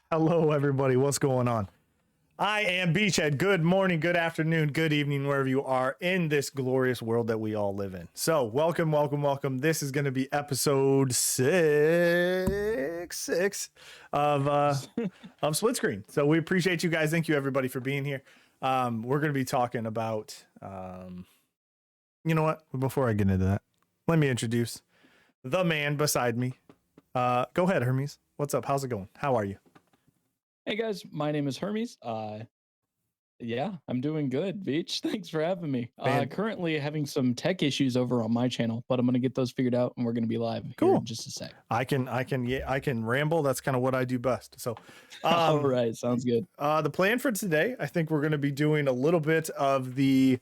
Hello, everybody. What's going on? I am Beachhead. Good morning, good afternoon, good evening, wherever you are in this glorious world that we all live in. So, welcome, welcome, welcome. This is going to be episode six of Split Screen. So, we appreciate you guys. Thank you, everybody, for being here. We're going to be talking about, you know what? Before I get into that, let me introduce the man beside me. Go ahead, Hermes. What's up? How's it going? How are you? Hey guys, my name is Hermes. Yeah, I'm doing good, Beach. Thanks for having me. Currently having some tech issues over on my channel, but I'm gonna get those figured out and we're gonna be live here in just a sec. I can ramble. That's kind of what I do best. So, all right, sounds good. The plan for today, I think we're gonna be doing a little bit of the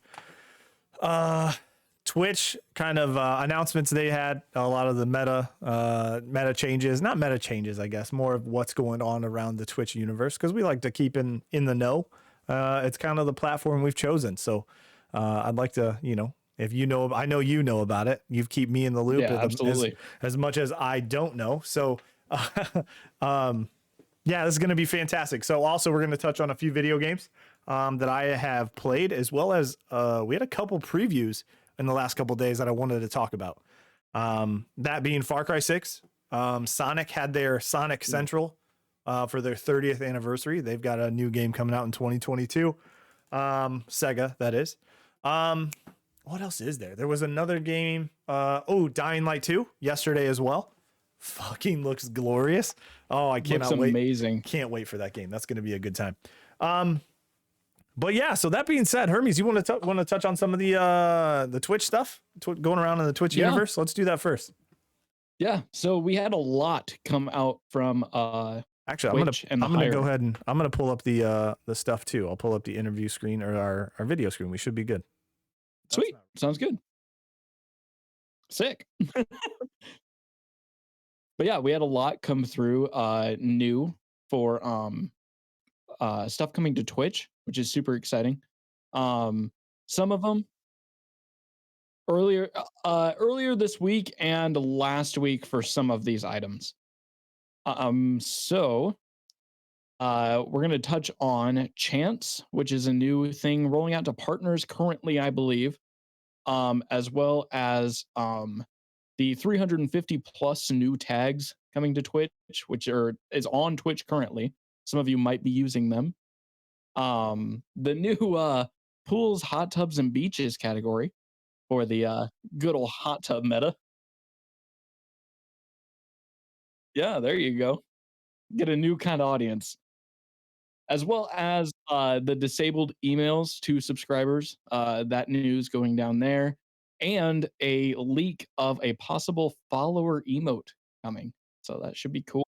Twitch kind of announcements they had, a lot of the meta changes, not meta changes, I guess, more of what's going on around the Twitch universe, because we like to keep in the know. It's kind of the platform we've chosen. So I'd like to, if you know, I know you know about it. You keep me in the loop as much as I don't know. So yeah, this is going to be fantastic. So also we're going to touch on a few video games that I have played, as well as we had a couple previews in the last couple of days that I wanted to talk about. That being Far Cry 6. Sonic had their Sonic Central for their 30th anniversary. They've got a new game coming out in 2022. Sega, that is. What else is there? There was another game. Dying Light 2 yesterday as well. Fucking looks glorious. Oh, I cannot wait. Amazing. Can't wait for that game. That's going to be a good time. But yeah, so that being said, Hermes, you want to touch on some of the Twitch stuff going around in the Twitch universe? Let's do that first. Yeah. So we had a lot come out from actually I'm gonna go ahead and I'm gonna pull up the stuff too. I'll pull up the interview screen or our video screen. We should be good. Sweet. Sounds good. Sick. But yeah, we had a lot come through new for stuff coming to Twitch, which is super exciting. Some of them earlier this week and last week for some of these items. So we're going to touch on Chance, which is a new thing rolling out to partners currently, I believe, as well as the 350 plus new tags coming to Twitch, which is on Twitch currently. Some of you might be using them. The new pools, hot tubs, and beaches category for the good old hot tub meta. Yeah, there you go. Get a new kind of audience. As well as the disabled emails to subscribers, that news going down there, and a leak of a possible follower emote coming. So that should be cool.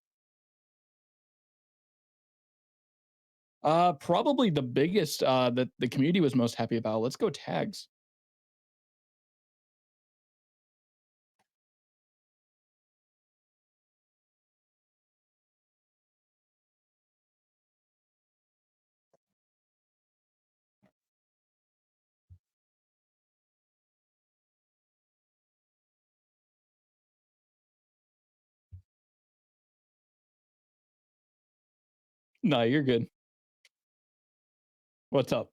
Probably the biggest that the community was most happy about. Let's go tags. No, you're good. What's up?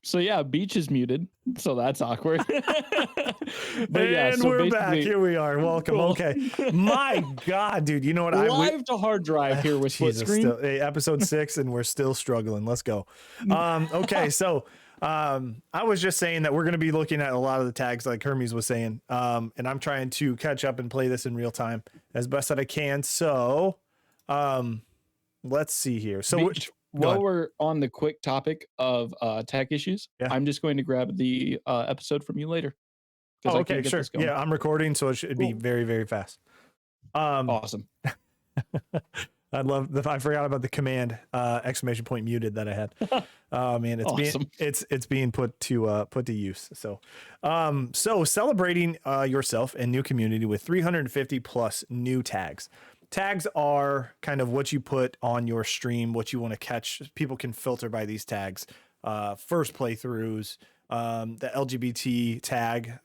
So yeah, Beach is muted, so that's awkward. But yeah, so we're back. Here we are. Welcome. Cool. Okay. My God, dude. You know what? Live to hard drive here with Split Screen. Episode 6, and we're still struggling. Let's go. Okay, so I was just saying that we're going to be looking at a lot of the tags, like Hermes was saying, and I'm trying to catch up and play this in real time as best that I can. So, let's see here. So. Beach, while we're on the quick topic of tech issues, I'm just going to grab the episode from you later. Oh, okay, sure. Yeah, I'm recording, so it should be very, very fast. Awesome. I forgot about the command exclamation point muted that I had. Oh man, it's awesome. It's being put to use. So celebrating yourself and new community with 350 plus new tags. Tags are kind of what you put on your stream, what you want to catch. People can filter by these tags. First playthroughs, the LGBT tag,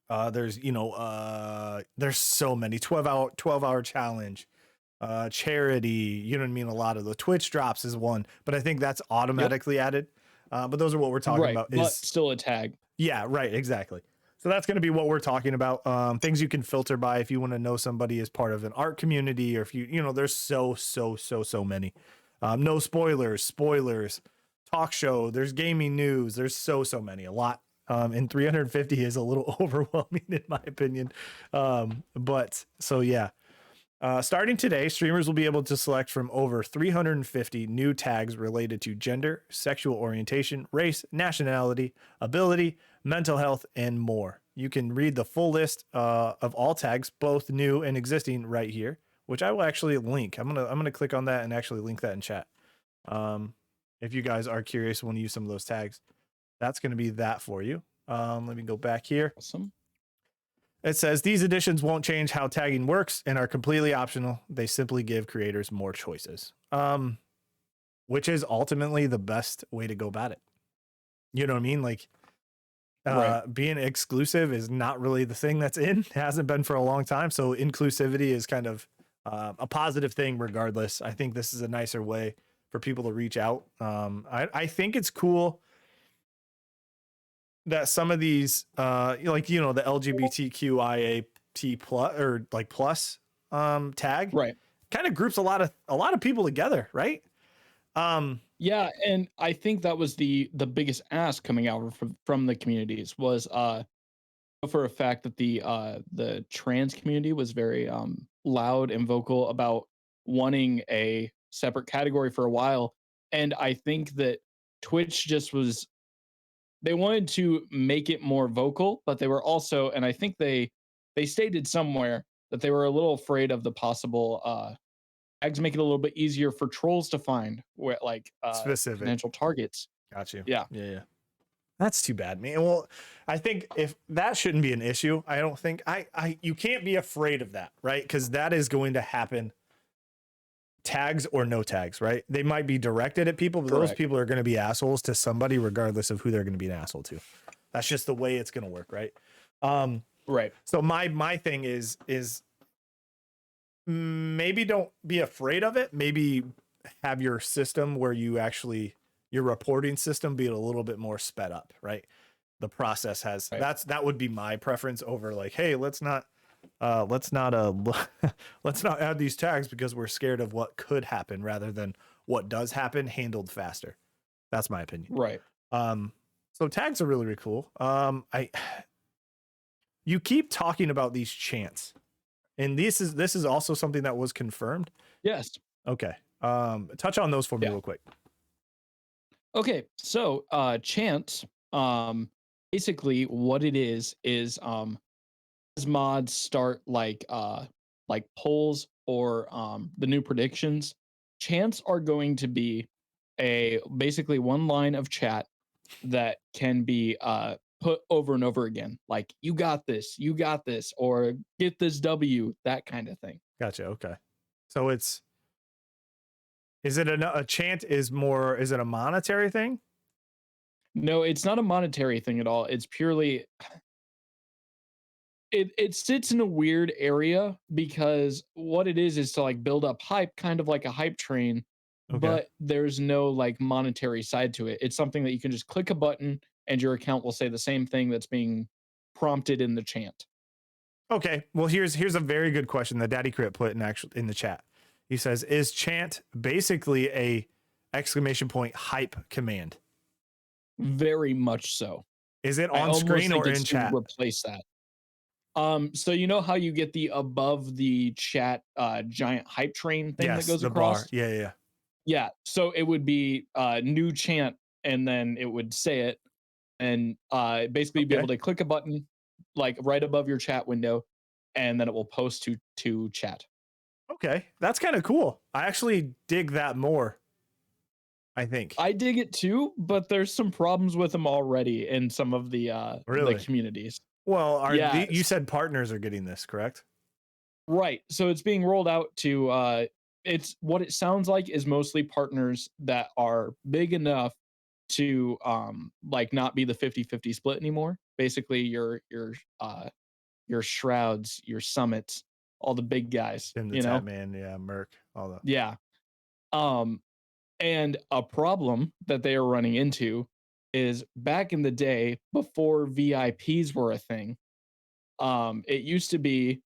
There's there's so many 12-hour challenge, charity. You know what I mean? A lot of the Twitch drops is one, but I think that's Yep. automatically added. But those are what we're talking Right, about. but Is still a tag. Yeah, right, exactly. So that's going to be what we're talking about. Things you can filter by if you want to know somebody as part of an art community, or if there's so many. No spoilers, spoilers, talk show. There's gaming news. There's so many. A lot. And 350 is a little overwhelming in my opinion. But so yeah, starting today, streamers will be able to select from over 350 new tags related to gender, sexual orientation, race, nationality, ability, mental health, and more. You can read the full list of all tags, both new and existing, right here, which I will actually link. I'm gonna click on that and actually link that in chat. Um, if you guys are curious, want to use some of those tags, that's gonna be that for you. Let me go back here. Awesome. It says these additions won't change how tagging works and are completely optional. They simply give creators more choices, which is ultimately the best way to go about it. You know what I mean? Like, Right. being exclusive is not really the thing that's in. It hasn't been for a long time. So inclusivity is kind of a positive thing, regardless. I think this is a nicer way for people to reach out. I think it's cool that some of these like the LGBTQIA+ or like plus tag Right. kind of groups a lot of people together, right? um Yeah, and I think that was the biggest ask coming out from the communities was for a fact that the trans community was very loud and vocal about wanting a separate category for a while, and I think that Twitch just was they wanted to make it more vocal, but they were also, and I think they stated somewhere that they were a little afraid of the possible tags make it a little bit easier for trolls to find where like Specific. potential targets. Got you. Yeah. Yeah. That's too bad, man. Well, I think if that shouldn't be an issue. I don't think I you can't be afraid of that, right? Because that is going to happen, tags or no tags, right? They might be directed at people, but those Correct. people are going to be assholes to somebody regardless of who they're going to be an asshole to. That's just the way it's going to work, right? um Right. so my thing is maybe don't be afraid of it. Maybe have your system where your reporting system be a little bit more sped up, right? The process has Right. that would be my preference over like, hey, let's not let's not add these tags because we're scared of what could happen rather than what does happen handled faster. That's my opinion. Right. um so tags are really, really cool. I You keep talking about these chants, and this is also something that was confirmed. Yes. Okay. Touch on those for me Yeah. real quick. Okay. So chance basically what it is as mods start like polls or the new predictions, chants are going to be a basically one line of chat that can be put over and over again, like you got this, or get this W, that kind of thing. Gotcha. Okay. So is it a chant is it a monetary thing? No, it's not a monetary thing at all. It's purely it sits in a weird area because what it is to like build up hype, kind of like a hype train, Okay. but there's no like monetary side to it. It's something that you can just click a button and your account will say the same thing that's being prompted in the chant. Okay. Well, here's a very good question that Daddy Crit put in the chat. He says, "Is chant basically a exclamation point hype command? Very much so. Is it I on almost screen think or in it's to chat?" replace that. So you know how you get the above the chat giant hype train thing that Yes, goes the bar. across? Yeah, yeah, yeah. Yeah. So it would be new chant and then it would say it and basically be able Okay. to click a button like right above your chat window and then it will post to chat. Okay. That's kind of cool. I actually dig that more, I think. I dig it too, but there's some problems with them already in some of the Really? communities. Well, Yeah, you said partners are getting this, correct? right. So it's being rolled out to it's what it sounds like is mostly partners that are big enough to like not be the 50-50 split anymore. basically your Shrouds, your Summits, all the big guys, Tim the you Tap know? Man, yeah, Merc, all the Yeah. Um, and a problem that they are running into is back in the day before VIPs were a thing, it used to be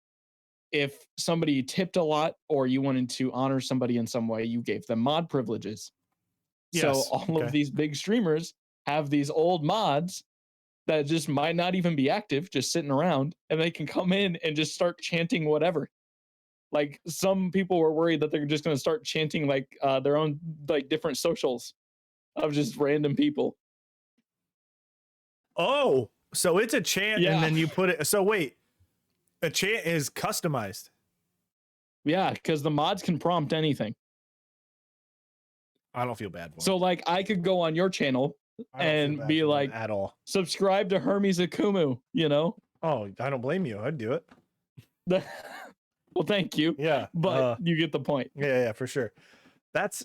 if somebody tipped a lot or you wanted to honor somebody in some way, you gave them mod privileges. So yes, all of okay. these big streamers have these old mods that just might not even be active, just sitting around, and they can come in and just start chanting whatever. Like some people were worried that they're just going to start chanting like their own like different socials of just random people. Oh, so it's a chant, and Yeah, then you put it. So wait, a chant is customized. yeah, because the mods can prompt anything. I don't feel bad for him. So like I could go on your channel I don't feel and bad be for them like, at all. subscribe to Hermes Akumu, you know? Oh, I don't blame you. I'd do it. Well, thank you, Yeah. but you get the point. Yeah, for sure. That's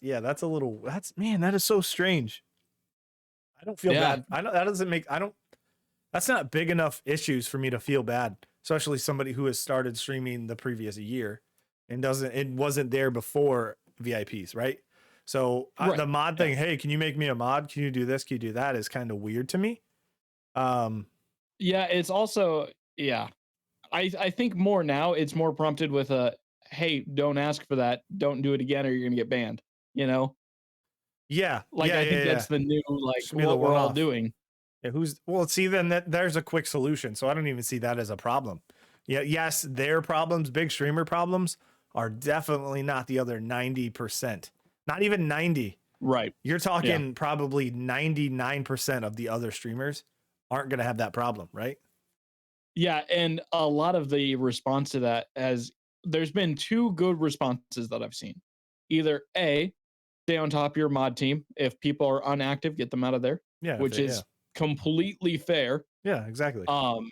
yeah, that's a little that's man, that is so strange. I don't feel Yeah, bad. I know that doesn't make I don't that's not big enough issues for me to feel bad, especially somebody who has started streaming the previous year and doesn't it wasn't there before VIPs, right? So right. the mod Yeah. thing, hey, can you make me a mod? Can you do this? Can you do that? Is kind of weird to me. Um, Yeah, it's also yeah. I think more now it's more prompted with a hey, don't ask for that. Don't do it again or you're going to get banned, you know? yeah, Like I think yeah. that's the new like Should be the what we're one all off. doing. Yeah, who's well? See, then there's a quick solution. So I don't even see that as a problem. Yeah, yes, their problems, big streamer problems, are definitely not the other 90%. Not even 90. Right. You're Yeah. talking probably 99% of the other streamers aren't going to have that problem, right? Yeah, and a lot of the response to that has there's been two good responses that I've seen. Either A, stay on top of your mod team. If people are unactive, get them out of there, Yeah, which yeah. is completely fair. Yeah, exactly. Um,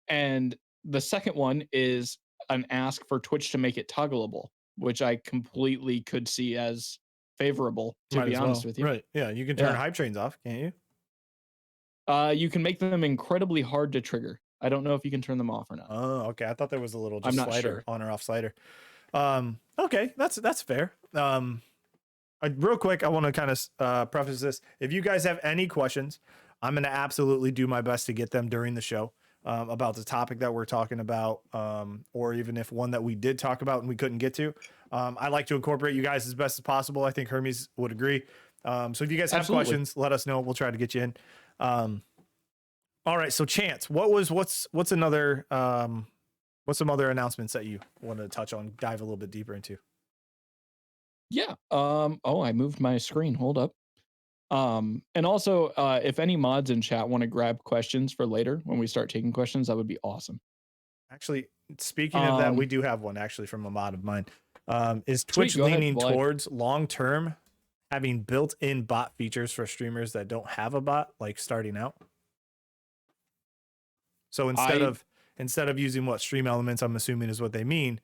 and the second one is an ask for Twitch to make it toggleable, which I completely could see as favorable, to Might be as honest well. with you. Right. Yeah, you can turn Yeah. hype trains off, can't you? You can make them incredibly hard to trigger. I don't know if you can turn them off or not. Oh, okay. I thought there was a little I'm just not slider, sure. on or off slider. Okay, that's fair. Real quick, I want to kind of preface this. If you guys have any questions, I'm going to absolutely do my best to get them during the show about the topic that we're talking about, or even if one that we did talk about and we couldn't get to. I like to incorporate you guys as best as possible. I think Hermes would agree. So if you guys have Absolutely. questions, let us know. We'll try to get you in. All right. So Chance, what's another what's some other announcements that you want to touch on, dive a little bit deeper into? Yeah. Oh, I moved my screen. Hold up. And also, if any mods in chat want to grab questions for later when we start taking questions, that would be awesome. Actually, speaking of that, we Um, do have one actually from a mod of mine. Is Sweet. Twitch Go ahead. leaning Well, towards long term having built-in bot features for streamers that don't have a bot, like starting out? So I instead of using what Stream Elements, I'm assuming is what they mean,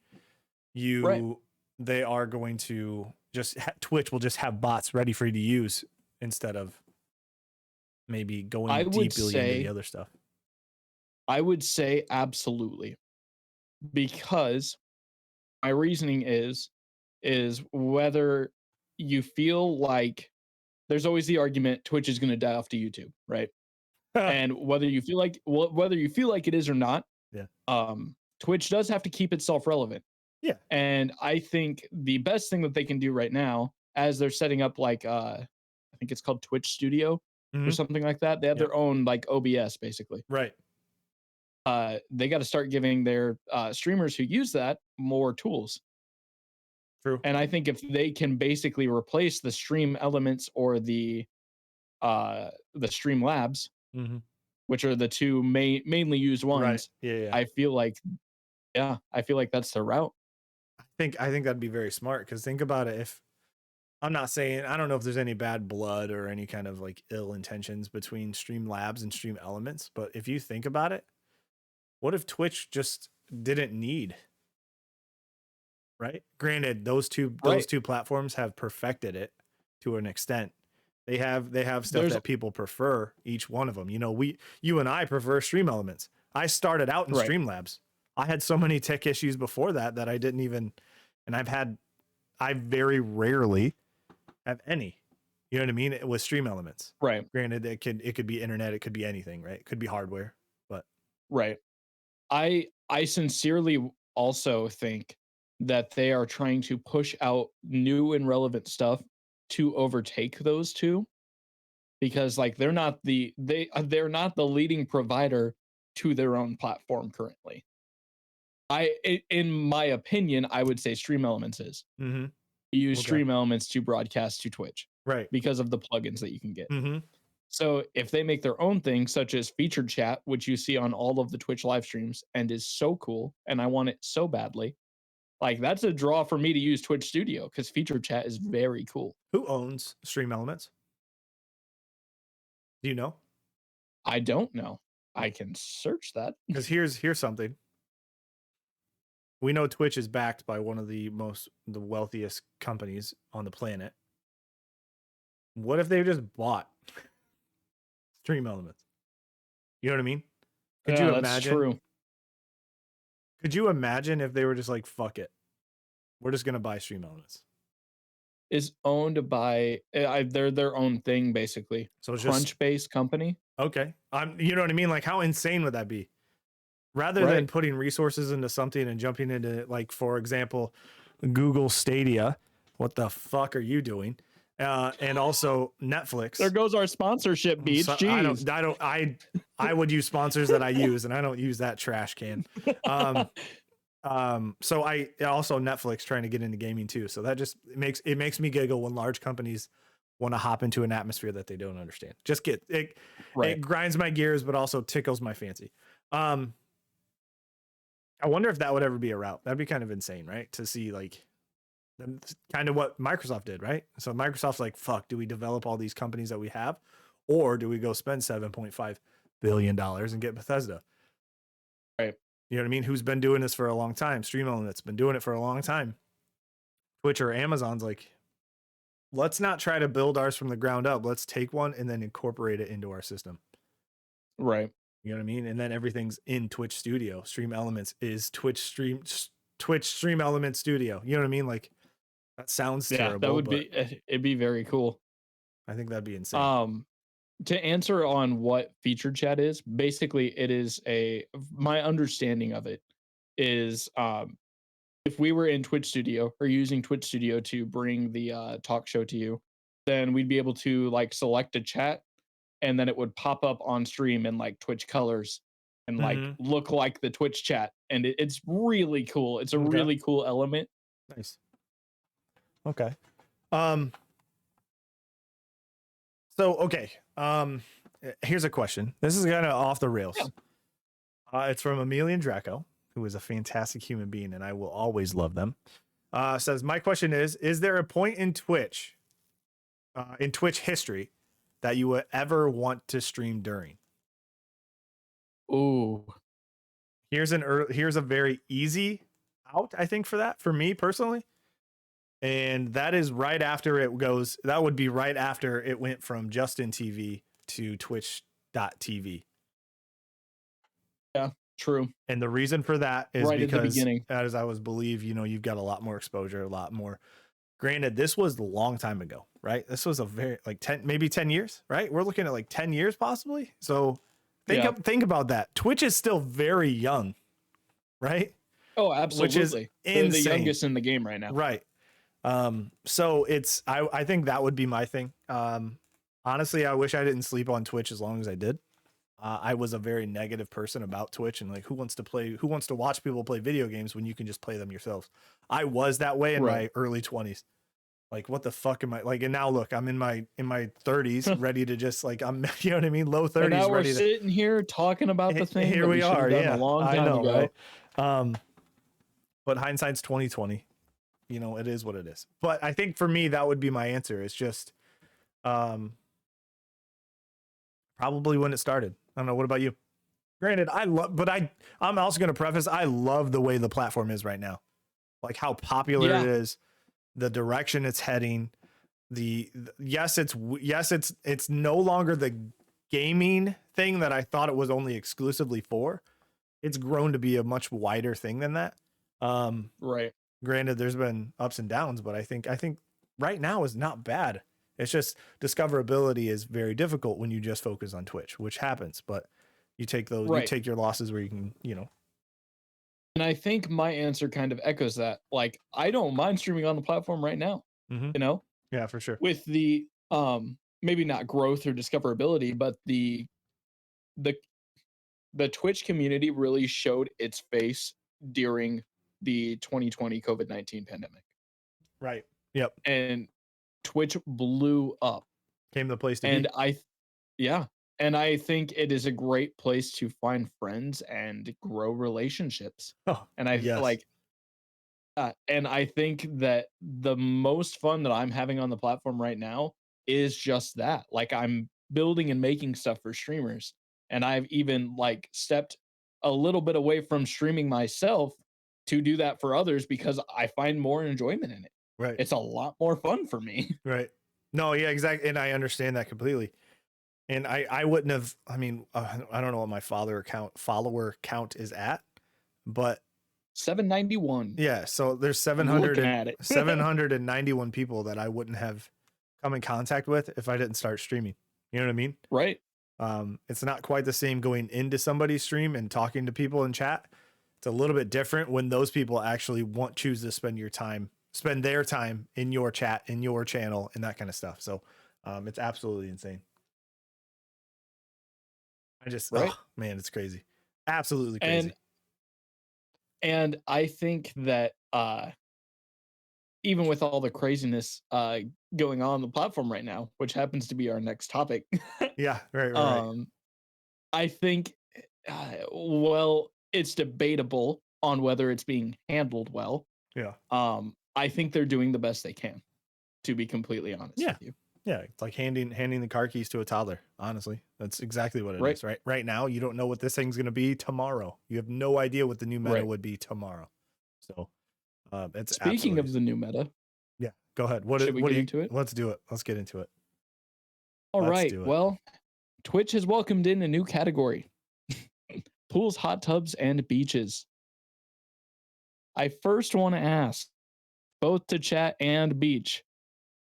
right. they are going to just Twitch will just have bots ready for you to use instead of maybe I going would deeply into the say other stuff. I would say absolutely because my reasoning is whether you feel like there's always the argument Twitch is going to die off to YouTube, right? And whether you feel like whether you feel like it is or not, Yeah. Twitch does have to keep itself relevant. Yeah. And I think the best thing that they can do right now, as they're setting up like I think it's called Twitch Studio or Mm-hmm. something like that. They have Yep. their own like OBS basically. Right. They got to start giving their streamers who use that more tools. True. And I think if they can basically replace the stream elements or the stream labs, Mm-hmm. which are the two mainly used Right. ones, Yeah. I feel like I feel like that's the route. I think that'd be very smart because think about it. If I'm not saying I don't know if there's any bad blood or any kind of like ill intentions between Stream Labs and Stream Elements, but if you think about it, what if Twitch just didn't need, right? Granted, those Right. two platforms have perfected it to an extent, They have stuff There's that people prefer, each one of them. You and I prefer Stream Elements. I started out in right, Streamlabs. I had so many tech issues before that I didn't even, and I very rarely have any. You know what I mean? With Stream Elements. right, Granted, it could be internet, it could be anything, right? It could be hardware, but right. I sincerely also think that they are trying to push out new and relevant stuff to overtake those two, because like they're not the leading provider to their own platform currently. In my opinion, I would say Stream Elements is. mm-hmm. You use Okay, Stream Elements to broadcast to Twitch right. because of the plugins that you can get. Mm-hmm. So if they make their own thing, such as featured chat, which you see on all of the Twitch live streams and is so cool, and I want it so badly, like that's a draw for me to use Twitch Studio because featured chat is very cool. Who owns Stream Elements? Do you know? I don't know. I can search that. Because here's something. We know Twitch is backed by one of the wealthiest companies on the planet. What if they just bought Stream Elements? You know what I mean? Could Yeah, you that's imagine? true. Could you imagine if they were just like, fuck it, we're just gonna buy Stream Elements? Is owned by they're their own thing basically. So it's just Crunch-based company. okay. You know what I mean? Like, how insane would that be? Rather than Right. putting resources into something and jumping into, like, for example, Google Stadia. What the fuck are you doing? And also Netflix. There goes our sponsorship beats. So Jeez. I would use sponsors that I use, and I don't use that trash can. So I also Netflix trying to get into gaming too. So that just makes me giggle when large companies want to hop into an atmosphere that they don't understand. Just get it. Right. It grinds my gears, but also tickles my fancy. I wonder if that would ever be a route. That'd be kind of insane, right? To see like kind of what Microsoft did, right? So Microsoft's like, fuck, do we develop all these companies that we have, or do we go spend $7.5 billion and get Bethesda? Right. You know what I mean? Who's been doing this for a long time? Stream Element's been doing it for a long time. Twitch or Amazon's like, let's not try to build ours from the ground up. Let's take one and then incorporate it into our system. Right. You know what I mean? And then everything's in Twitch Studio. Stream Elements is Twitch Stream Element Studio. You know what I mean? Like, that sounds terrible. That would be it'd be very cool. I think that'd be insane. To answer on what featured chat is, basically it is my understanding of it is if we were in Twitch Studio or using Twitch Studio to bring the talk show to you, then we'd be able to like select a chat and then it would pop up on stream in like Twitch colors and like look like the Twitch chat. And it's really cool. It's a really cool element. Nice. Okay. So, okay. Here's a question. This is kind of off the rails. Yeah. It's from Emilian Draco, who is a fantastic human being, and I will always love them. Says, my question is there a point in Twitch history that you would ever want to stream during? Ooh. Here's a very easy out, I think, for that, for me personally. And that is right after that would be right after it went from Justin TV to Twitch.tv. Yeah, true. And the reason for that is right because, at the beginning, as I was believe, you've got a lot more exposure, a lot more. Granted, this was a long time ago, right? This was a very maybe 10 years, right? We're looking at like 10 years possibly. So think about that. Twitch is still very young, right? Oh, absolutely. Which is insane. The youngest in the game right now. Right. So I think that would be my thing. Honestly, I wish I didn't sleep on Twitch as long as I did. I was a very negative person about Twitch and like, who wants to watch people play video games when you can just play them yourselves? I was that way in my early 20s. Like, what the fuck am I like? And now look, I'm in my 30s, ready to just like, I'm, you know what I mean? Low 30s. And now we're sitting here talking about the thing. Here we are. Yeah, a long time ago. Right? But hindsight's 2020. It is what it is. But I think for me, that would be my answer. It's just, probably when it started. I don't know. What about you? Granted, I'm also going to preface, I love the way the platform is right now. Like how popular it is, the direction it's heading, it's no longer the gaming thing that I thought it was only exclusively for. It's grown to be a much wider thing than that. Right. Granted, there's been ups and downs, but I think right now is not bad. It's just discoverability is very difficult when you just focus on Twitch, which happens. But you Right. take your losses where you can, you know. And I think my answer kind of echoes that. Like, I don't mind streaming on the platform right now, Mm-hmm. you know, Yeah, for sure. with the maybe not growth or discoverability, but the the Twitch community really showed its face during the 2020 COVID-19 pandemic. Right. Yep. And Twitch blew up. Came the place to And be. yeah, and I think it is a great place to find friends and grow relationships. Oh, And I yes. like and I think that the most fun that I'm having on the platform right now is just that. Like, I'm building and making stuff for streamers, and I've even like stepped a little bit away from streaming myself to do that for others because I find more enjoyment in it. Right. It's a lot more fun for me. Right. No, yeah, exactly. And I understand that completely. And I wouldn't have, I mean, I don't know what my follower count is at, but 791. yeah, so there's I'm looking at it. 791 people that I wouldn't have come in contact with if I didn't start streaming. You know what I mean? Right. It's not quite the same going into somebody's stream and talking to people in chat. It's a little bit different when those people actually choose to spend their time in your chat, in your channel, and that kind of stuff. So it's absolutely insane. Right. Oh man, it's crazy. Absolutely crazy. And I think that even with all the craziness going on the platform right now, which happens to be our next topic, Yeah, right. I think, well, it's debatable on whether it's being handled well. Yeah. I think they're doing the best they can, to be completely honest with you. Yeah, it's like handing the car keys to a toddler. Honestly, that's exactly what it is. Right now, you don't know what this thing's going to be tomorrow. You have no idea what the new meta would be tomorrow. So, it's speaking of the new meta. Yeah, go ahead. Should we get into it? Let's do it. Let's get into it. All right. Well, Twitch has welcomed in a new category: pools, hot tubs, and beaches. I first want to ask, both to chat and beach,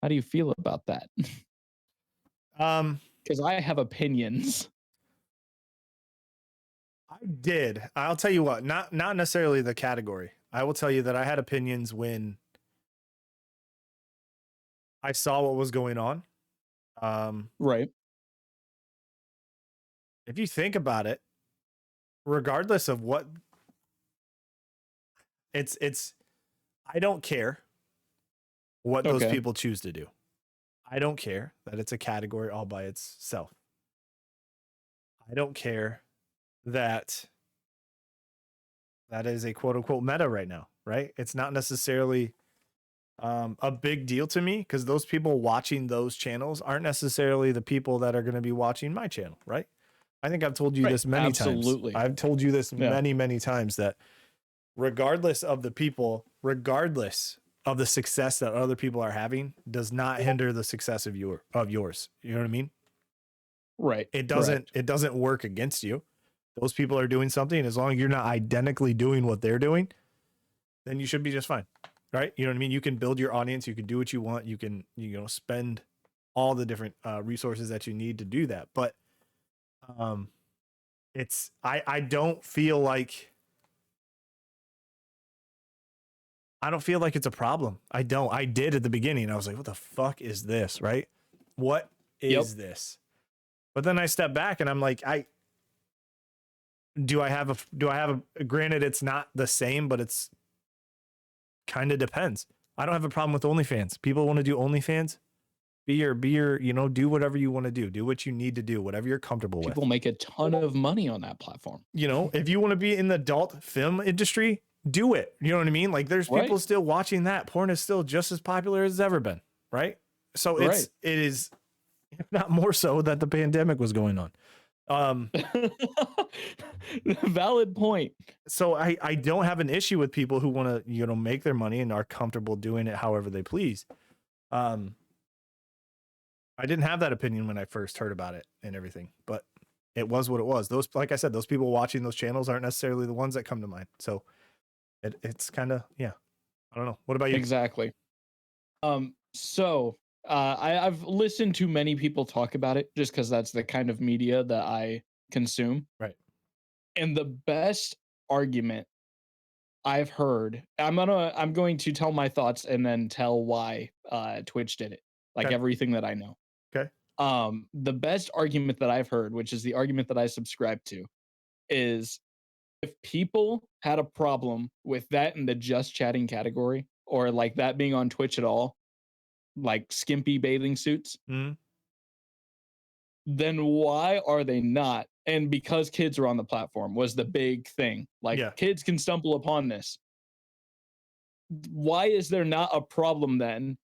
how do you feel about that? Because I have opinions. I'll tell you what, not necessarily the category. I will tell you that I had opinions when I saw what was going on. Right. If you think about it, regardless of what it's I don't care what those people choose to do. I don't care that it's a category all by itself. I don't care that is a quote unquote meta right now, right? It's not necessarily a big deal to me because those people watching those channels aren't necessarily the people that are going to be watching my channel, right? I think I've told you this many times. I've told you this many times that regardless of the people, regardless of the success that other people are having, does not hinder the success of yours. You know what I mean? Right. It doesn't work against you. Those people are doing something, and as long as you're not identically doing what they're doing, then you should be just fine. Right? You know what I mean? You can build your audience, you can do what you want, you can, spend all the different resources that you need to do that. But I don't feel like it's a problem. I did at the beginning. I was like, what the fuck is this? Right? What is this? But then I step back and I'm like, do I have a granted, it's not the same, but it's kind of depends. I don't have a problem with OnlyFans. People want to do OnlyFans. Be your, do whatever you want to do. Do what you need to do, whatever you're comfortable with. People make a ton of money on that platform. If you want to be in the adult film industry, do it. You know what I mean? Like there's people still watching that. Porn is still just as popular as it's ever been. Right. So it is, if not more so, that the pandemic was going on. Valid point. So I don't have an issue with people who want to, make their money and are comfortable doing it however they please. I didn't have that opinion when I first heard about it and everything, but it was what it was. Those, like I said, those people watching those channels aren't necessarily the ones that come to mind. So it's kind of, yeah, I don't know. What about you? Exactly. So I've listened to many people talk about it just because that's the kind of media that I consume. Right. And the best argument I've heard, I'm going to tell my thoughts and then tell why Twitch did it. Like Okay. everything that I know. Okay. The best argument that I've heard, which is the argument that I subscribe to, is if people had a problem with that in the just chatting category, or like that being on Twitch at all, like skimpy bathing suits, Mm-hmm. then why are they not? And because kids are on the platform was the big thing. Like Yeah. kids can stumble upon this. Why is there not a problem then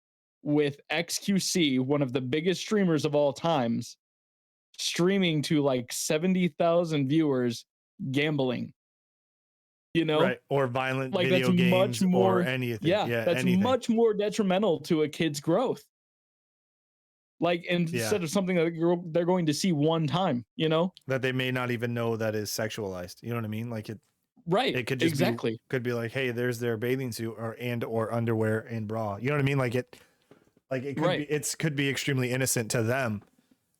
with XQC, one of the biggest streamers of all times, streaming to like 70,000 viewers gambling? You know, Right. Or violent like that's video much games or more, anything. yeah, Yeah. that's Anything. much more detrimental to a kid's growth. Like Yeah. instead of something that they're going to see one time, you know? That they may not even know that is sexualized. You know what I mean? Like Right. it could just Exactly. could be like, hey, there's their bathing suit or underwear and bra. You know what I mean? Like it could be, Right. could be extremely innocent to them,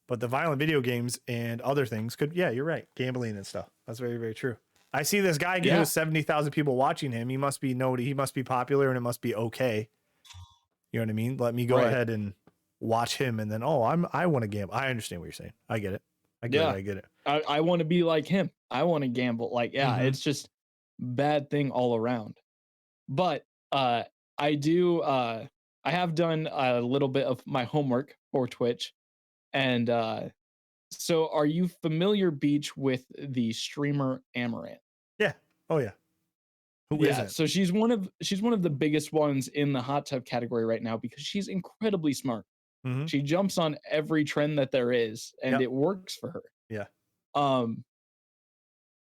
but the violent video games and other things could, yeah, you're right. Gambling and stuff. That's very, very true. I see this guy who Yeah. has 70,000 people watching him. He must be noted. He must be popular and it must be okay. You know what I mean? Let me go Right. ahead and watch him. And then, I want to gamble. I understand what you're saying. I get it. I get it. I want to be like him. I want to gamble. Like, yeah, Mm-hmm. it's just bad thing all around. But I do I have done a little bit of my homework for Twitch. And so are you familiar, Beach, with the streamer Amaranth? Yeah. Oh yeah. Who Yeah, isn't? so she's one of the biggest ones in the hot tub category right now because she's incredibly smart. Mm-hmm. She jumps on every trend that there is and Yep. it works for her. Yeah. Um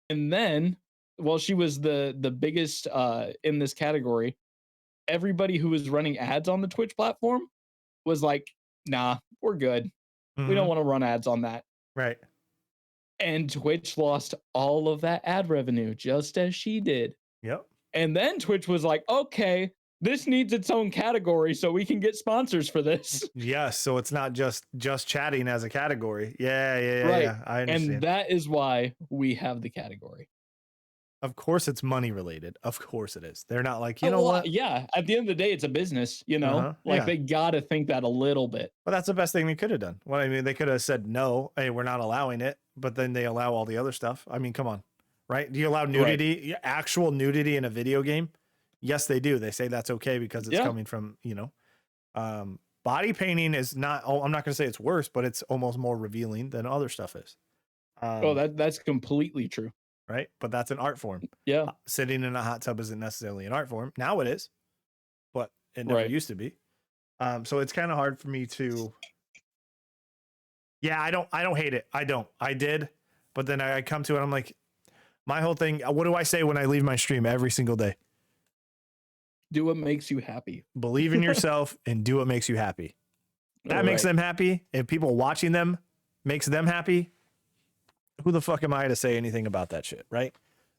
and then while she was the biggest in this category, everybody who was running ads on the Twitch platform was like, "Nah, we're good. We don't Mm-hmm. want to run ads on that." Right. And Twitch lost all of that ad revenue just as she did. Yep. And then Twitch was like, "Okay, this needs its own category so we can get sponsors for this." Yes, so it's not just chatting as a category. Right. Yeah. I And understand. that is why we have the category. Of course, it's money related. Of course, it is. They're not like, you Oh, know well, what? yeah. At the end of the day, it's a business, you know? Like Yeah. they gotta think that a little bit. But that's the best thing they could have done. Well, I mean, they could have said no. Hey, we're not allowing it. But then they allow all the other stuff. I mean, come on, right? Do you allow Right. nudity, actual nudity in a video game? Yes, they do. They say that's okay because it's Yeah. coming from, body painting is not. Oh, I'm not going to say it's worse, but it's almost more revealing than other stuff is. Oh, that's completely true. Right? But that's an art form. Yeah. Sitting in a hot tub isn't necessarily an art form. Now it is, but it never Right. used to be. So it's kind of hard for me to. Yeah, I don't hate it. I don't. I did, but then I come to it. I'm like, my whole thing. What do I say when I leave my stream every single day? Do what makes you happy. Believe in yourself and do what makes you happy. That makes Right. them happy. If people watching them makes them happy, who the fuck am I to say anything about that shit, right?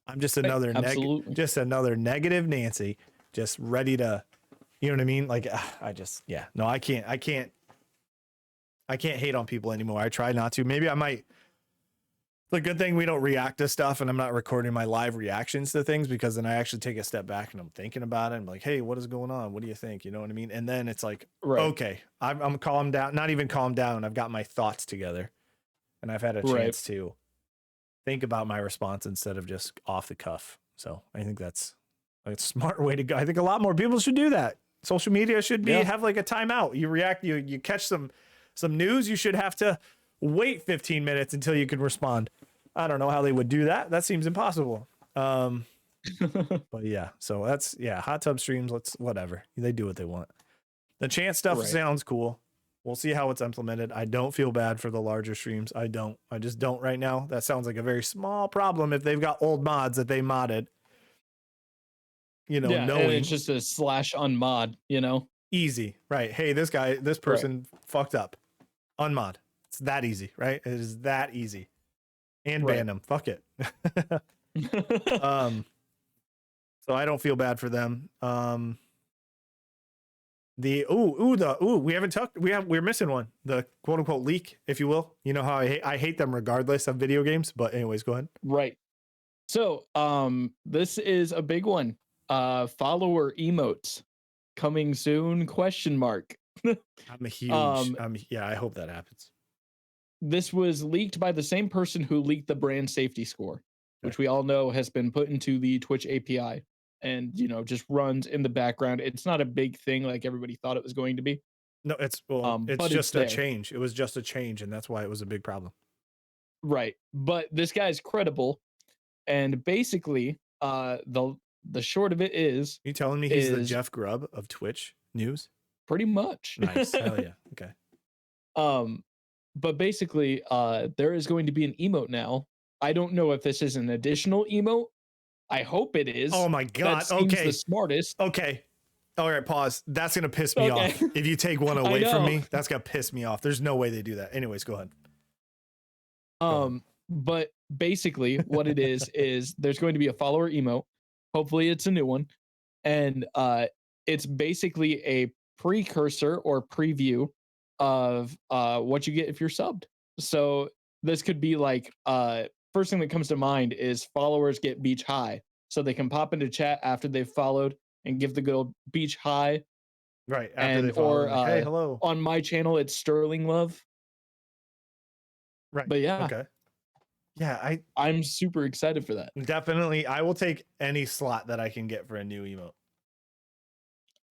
I'm just another Absolutely. just another negative Nancy, just ready to, you know what I mean? Like I just, yeah, no, I can't hate on people anymore. I try not to. Maybe I might. The good thing we don't react to stuff and I'm not recording my live reactions to things because then I actually take a step back and I'm thinking about it. I'm like, hey, what is going on? What do you think? You know what I mean? And then it's like, Right. okay, I'm calmed down, not even calmed down. I've got my thoughts together and I've had a Right. chance to think about my response instead of just off the cuff. So I think that's a smart way to go. I think a lot more people should do that. Social media should be have like a timeout. You react, you catch some news, you should have to wait 15 minutes until you can respond. I don't know how they would do that. That seems impossible. But yeah, so that's hot tub streams, whatever. They do what they want. The chant stuff sounds cool. We'll see how it's implemented. I don't feel bad for the larger streams. I just don't right now. That sounds like a very small problem if they've got old mods that they modded. You know, knowing and it's just a /unmod, you know? easy, right? Hey, this person fucked up. unmod. It's that easy, right? It is that easy. And Right. ban them. Fuck it. um, so I don't feel bad for them. We haven't talked. We're missing one. The quote unquote leak, if you will. You know how I hate them regardless of video games. But anyways, go ahead. Right. So, this is a big one. Follower emotes coming soon? Question mark. I'm a huge. Um, Yeah. I hope that happens. this was leaked by the same person who leaked the brand safety score, Okay. which we all know has been put into the Twitch API and just runs in the background. It's not a big thing like everybody thought it was going to be. No, it's it's But it's just a there. change. It was just a change, and that's why it was a big problem. Right. But this guy's credible. And basically, the short of it You telling me he's the is Jeff Grubb of Twitch news? pretty much. Nice. Hell yeah. Okay. Um, but basically, there is going to be an emote now. I don't know if this is an additional emote. I hope it is. Oh my That god. seems the Okay. smartest. Okay. All right, pause. That's gonna piss me Okay. off. If you take one I away from know. me, that's gonna piss me off. There's no way they do that. Anyways, go ahead. But basically, what it is there's going to be a follower emote. Hopefully, it's a new one, and it's basically a precursor or preview of what you get if you're subbed. So this could be like first thing that comes to mind is followers get beach high, so they can pop into chat after they've followed and give the good old beach high. Right after they And follow, or like, hey, hello. on my channel, it's Sterling Love. Right. But yeah, Okay. Yeah, I'm super excited for that. definitely. I will take any slot that I can get for a new emote.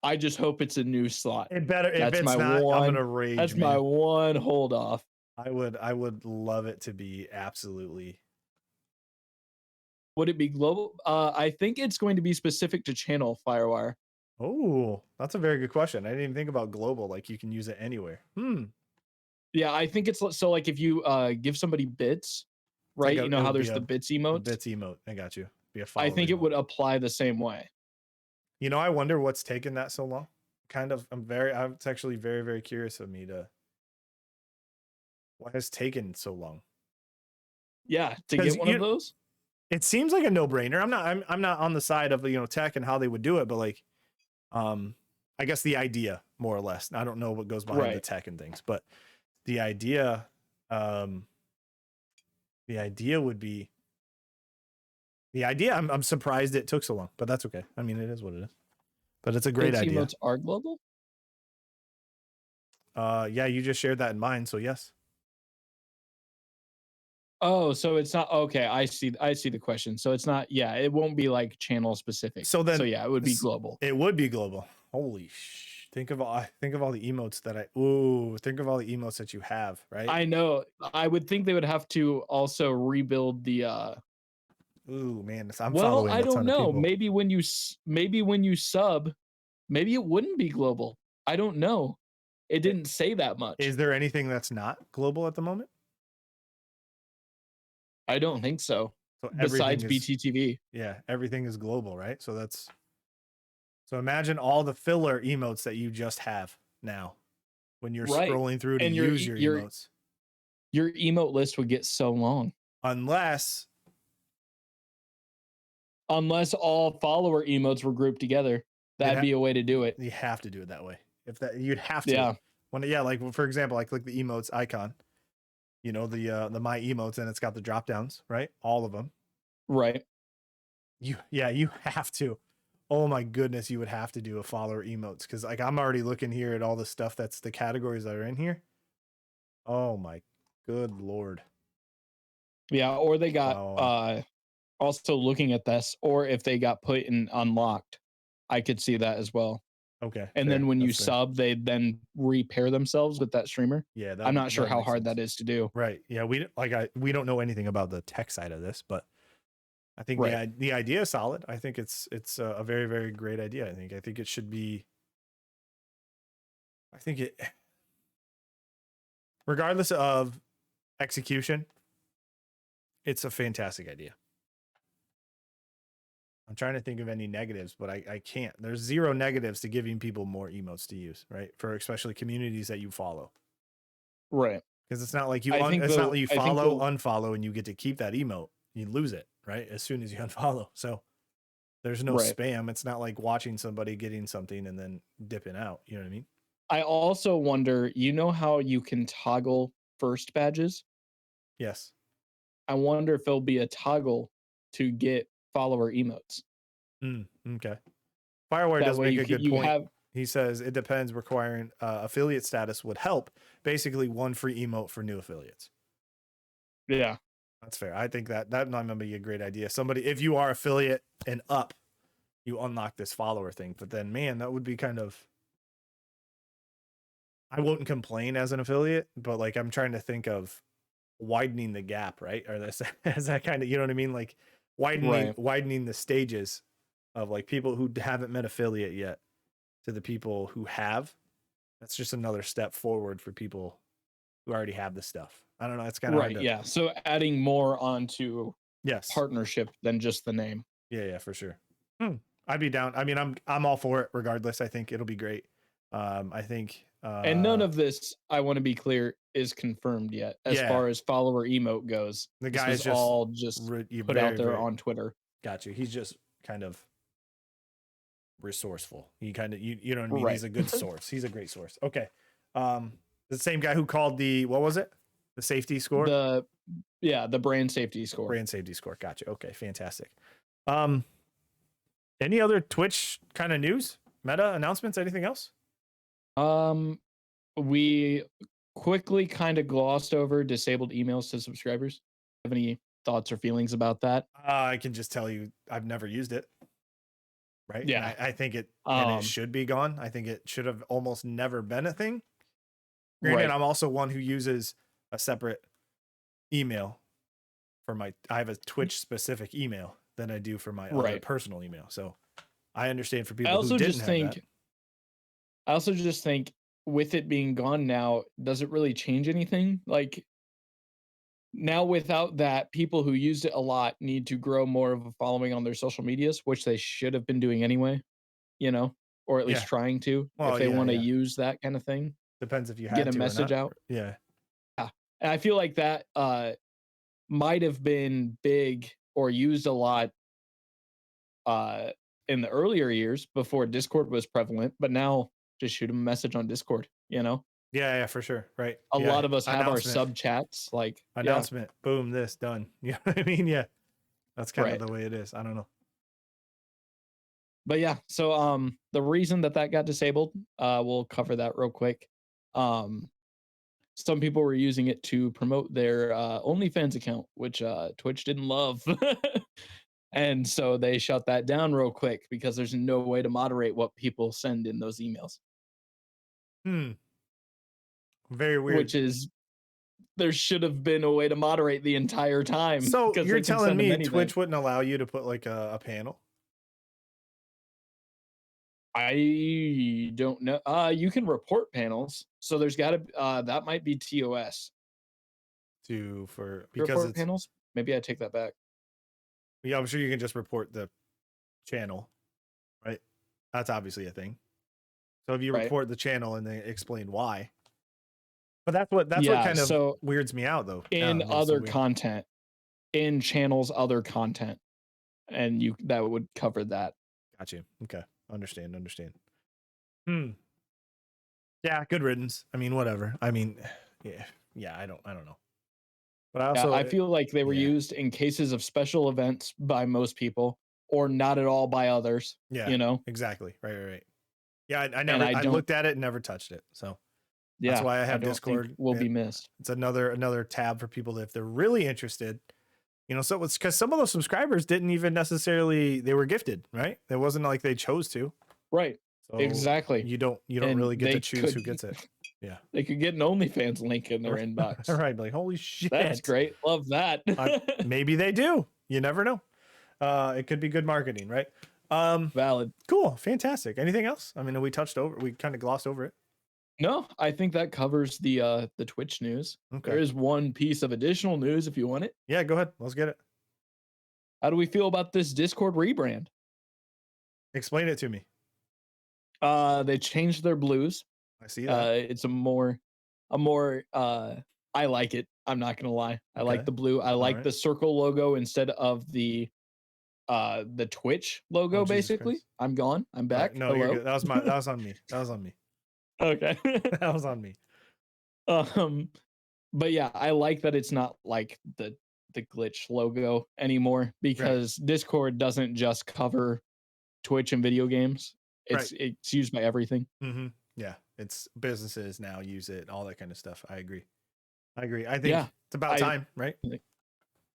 I just hope it's a new slot. It better. If That's it's my not, I'm one. gonna rage, That's man. my one hold off. I would love it to be absolutely. Would it be global? I think it's going to be specific to channel Firewire. Oh, that's a very good question. I didn't even think about global. Like you can use it anywhere. Yeah, I think it's so like if you give somebody bits, It's like right? You know it how would be there's the bits a emotes. bits emote. I got you. Be a I follower think it emote. would apply the same way. You know, I wonder what's taken that so long. Kind of, it's actually very, very curious of me to what has taken so long. Yeah, to Because get one of those. it seems like a no brainer. I'm not on the side of tech and how they would do it, but like, I guess the idea more or less. I don't know what goes behind the tech and things, but the idea, would be the idea. I'm surprised it took so long, but that's okay. I mean, it is what it is. But it's a great Bits idea. emotes are global. Yeah, you just shared that in mine, so yes. Oh, so it's not okay. I see the question. So it's not. Yeah, it won't be like channel specific. So then, yeah, it would be global. It would be global. Holy think of all the emotes that think of all the emotes that you have, right? I know. I would think they would have to also rebuild the Ooh, man, I'm well, following I a don't ton of know. people. Maybe when you sub, maybe it wouldn't be global. I don't know. It didn't say that much. Is there anything that's not global at the moment? I don't think so. So Besides everything is BTTV. yeah, everything is global, right? So imagine all the filler emotes that you just have now when you're Right. scrolling through to And use your emotes. Your emote list would get so long. Unless all follower emotes were grouped together. That'd be a way to do it. You have to do it that way. If that you'd have to. Yeah. Like for example, I click the emotes icon. You know, the my emotes, and it's got the drop downs, right? All of them. Right. You have to. Oh my goodness, you would have to do a follower emotes because like I'm already looking here at all the stuff that's the categories that are in here. Oh my good lord. Yeah, or they got also looking at this, or if they got put in unlocked, I could see that as well. Okay. And then when you sub, they then repair themselves with that streamer. Yeah, I'm not sure how hard that is to do. Right. Yeah, we don't know anything about the tech side of this, but I think the idea is solid. I think it's a very, very great idea. I think it should be. I think it, regardless of execution, it's a fantastic idea. I'm trying to think of any negatives, but I can't. There's zero negatives to giving people more emotes to use, right? For especially communities that you follow. Right. because it's not like I think it's not though like you I think follow, though unfollow, and you get to keep that emote. You lose it right as soon as you unfollow. So there's no right. spam. It's not like watching somebody getting something and then dipping out. You know what I mean? I also wonder, you know how you can toggle first badges? Yes. I wonder if there'll be a toggle to get follower emotes. Okay. Firewire That does way make a good you point. have He says it depends. Requiring affiliate status would help. Basically, one free emote for new affiliates. yeah. That's fair. I think that might be a great idea. Somebody, if you are affiliate and up, you unlock this follower thing. But then, man, that would be kind of. I wouldn't complain as an affiliate, but like I'm trying to think of widening the gap, right? Or this is that kind of, you know what I mean? Like Right. widening the stages of like people who haven't met affiliate yet to the people who have. That's just another step forward for people who already have the stuff. I don't know. It's kind of hard Right. to. Yeah. So adding more onto Yes. partnership than just the name. Yeah, for sure. I'd be down. I mean, I'm all for it regardless. I think it'll be great. I think And none of this, I want to be clear, is confirmed yet as yeah, far as follower emote goes. the This guy is was just all just put out very there very on Twitter. got you. He's just kind of resourceful. He kind of you know what I mean? Right. He's a good source. He's a great source. Okay. The same guy who called the what was it? The safety score? The brand safety score. Brand safety score. Gotcha. Okay, fantastic. Um any other Twitch kind of news? Meta announcements, anything else? We quickly kind of glossed over disabled emails to subscribers. Have any thoughts or feelings about that? I can just tell you I've never used it. Right. And Yeah. I think it Um, should be gone. I think it should have almost never been a thing. Granted, right. I'm also one who uses a separate email I have a Twitch specific email than I do for my other Right. personal email. So I understand for I people who also didn't just have that. think I also just think with it being gone now, does it really change anything? Like now without that, people who used it a lot need to grow more of a following on their social medias, which they should have been doing anyway, you know, or at least Yeah. trying to if Well, they yeah, want to yeah. use that kind of thing, Depends if you get had a to or message not. out. Yeah. Yeah. And I feel like that might have been big or used a lot uh in the earlier years before Discord was prevalent, but now just shoot them a message on Discord, you know? Yeah, for sure. Right. A Yeah. lot of us have our Announcement. sub chats, like, yeah, Announcement. Boom, this done. You know what I mean? Yeah. That's kind of right. the way it is. I don't know. But yeah, so the reason that got disabled, we'll cover that real quick. Um some people were using it to promote their OnlyFans account, which Twitch didn't love. And so they shut that down real quick because there's no way to moderate what people send in those emails, Hmm. Very weird. which is there should have been a way to moderate the entire time So because you're they can telling send them me anything. Twitch wouldn't allow you to put like a panel I don't know. You can report panels. So there's got to that might be TOS. because Report it's panels? Maybe I take that back. yeah, I'm sure you can just report the channel, right? That's obviously a thing. So if you Right. report the channel and they explain why. But that's what Yeah, kind of so weirds me out though. in Yeah, so other weird. content, in channels other content and you that would cover that. Got you. Okay. Understand. Hmm. Yeah, good riddance. I mean, whatever. I mean, yeah, I don't know. But I Yeah, also I feel like they were yeah. used in cases of special events by most people or not at all by others, Yeah, you know? exactly. Right. Yeah, I And never I looked at it and never touched it. So that's why I I have don't think Discord. will be missed. It's another tab for people if they're really interested. You know, so it's because some of those subscribers didn't even necessarily they were gifted, right? It wasn't like they chose to. Right. So Exactly. you don't And really get to choose who gets it. Yeah. they could get an OnlyFans link in their inbox. Right. Like, holy That's shit. great. Love that. Maybe they do. You never know. It could be good marketing, right? Valid. Cool. Fantastic. Anything else? I mean, we kind of glossed over it. No, I think that covers the Twitch news. Okay. There is one piece of additional news if you want it. Yeah, go ahead. Let's get it. How do we feel about this Discord rebrand? Explain it to me. They changed their blues. I see that. It's a more I'm more I like it. I'm not gonna lie. I like Okay. the blue. I All like right. the circle logo instead of the Twitch Oh, logo, Jesus basically. Christ. I'm gone. I'm All right. back. No, you're Hello. good. That was on me. That was on me. Okay. That was on me. um, but yeah, I like that it's not like the glitch logo anymore Right. because Discord doesn't just cover Twitch and video games. Right. It's used by everything. Mm-hmm. Yeah. It's businesses now use it, all that kind of stuff. I agree. I agree. I think Yeah. it's about I time, right?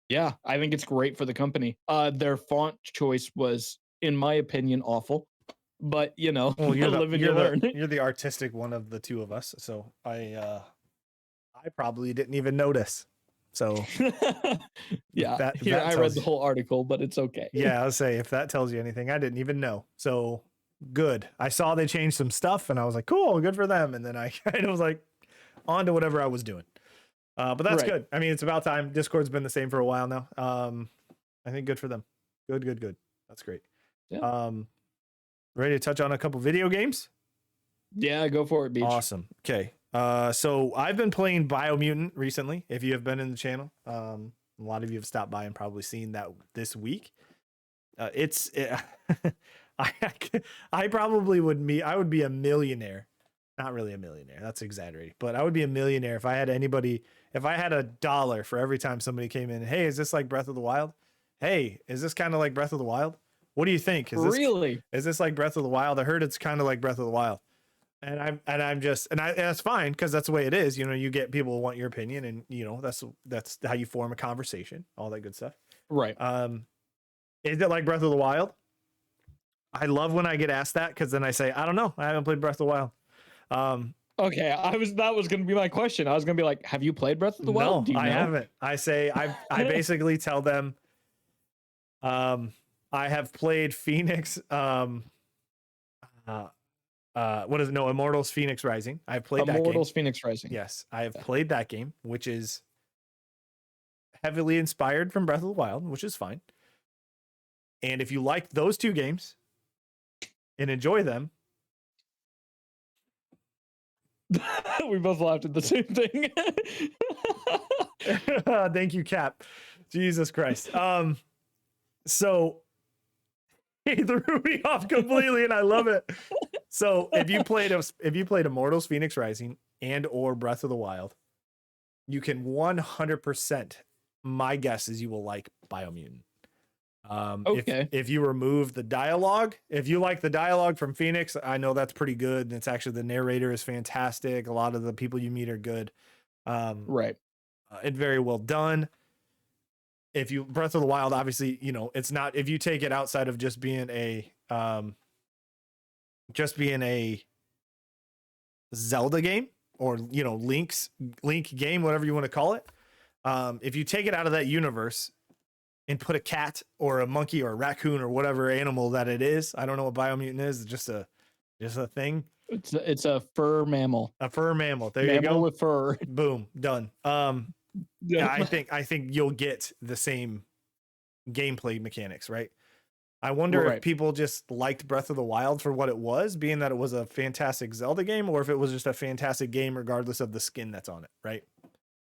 yeah, I think it's great for the company. Their font choice was, in my opinion, awful. But you know, Well, live and you learn. you're the artistic one of the two of us, so I probably didn't even notice. So Yeah, if here that I read tells the you, whole article, but it's okay. yeah, I'll say if that tells you anything, I didn't even know. So good. I saw they changed some stuff, and I was like, cool, good for them. And then I kind of was like, on to whatever I was doing. But that's Right. good. I mean, it's about time. Discord's been the same for a while now. I think good for them. Good, good, good. That's great. Yeah. Um, ready to touch on a couple video games? Yeah, go for it, Beach. Awesome. Okay. So I've been playing Biomutant recently. If you have been in the channel, a lot of you have stopped by and probably seen that this week. I I probably I would be a millionaire. Not really a millionaire. That's exaggerating, but I would be a millionaire if I had if I had $1 for every time somebody came in. Hey, is this like Breath of the Wild? Hey, is this kind of like Breath of the Wild? What do you think? Really? Is this like Breath of the Wild? I heard it's kind of like Breath of the Wild. And that's fine because that's the way it is. You know, you get people who want your opinion, and you know that's how you form a conversation, all that good stuff. Right. Is it like Breath of the Wild? I love when I get asked that because then I say I don't know. I haven't played Breath of the Wild. Okay, that was gonna be my question. I was gonna be like, have you played Breath of the Wild? No, Do you I know? haven't. I say I basically tell them, I have played Phoenix. What is it? No, Immortals Phoenix Rising. I've played that game. Immortals Phoenix Rising. Yes, I have played that game, which is heavily inspired from Breath of the Wild, which is fine. And if you like those two games and enjoy them, We both laughed at the same thing. thank you, Cap. Jesus Christ. So he threw me off completely, and I love it. So if you played Immortals Phoenix Rising and or Breath of the Wild, you can 100%. My guess is you will like Biomutant. Okay. If you remove the dialogue, if you like the dialogue from Phoenix, I know that's pretty good. And it's actually the narrator is fantastic. A lot of the people you meet are good. Right. It's very well done. If you Breath of the Wild, obviously, you know, it's not, if you take it outside of just being a Zelda game or, you know, Link game, whatever you want to call it. If you take it out of that universe and put a cat or a monkey or a raccoon or whatever animal that it is, I don't know what Biomutant is. It's just a thing. It's a fur mammal. A fur mammal. There you Mammal go. with fur. Boom. Done. Yeah, Yeah. I think you'll get the same gameplay mechanics, right? I wonder if Right. people just liked Breath of the Wild for what it was, being that it was a fantastic Zelda game, or if it was just a fantastic game regardless of the skin that's on it, right?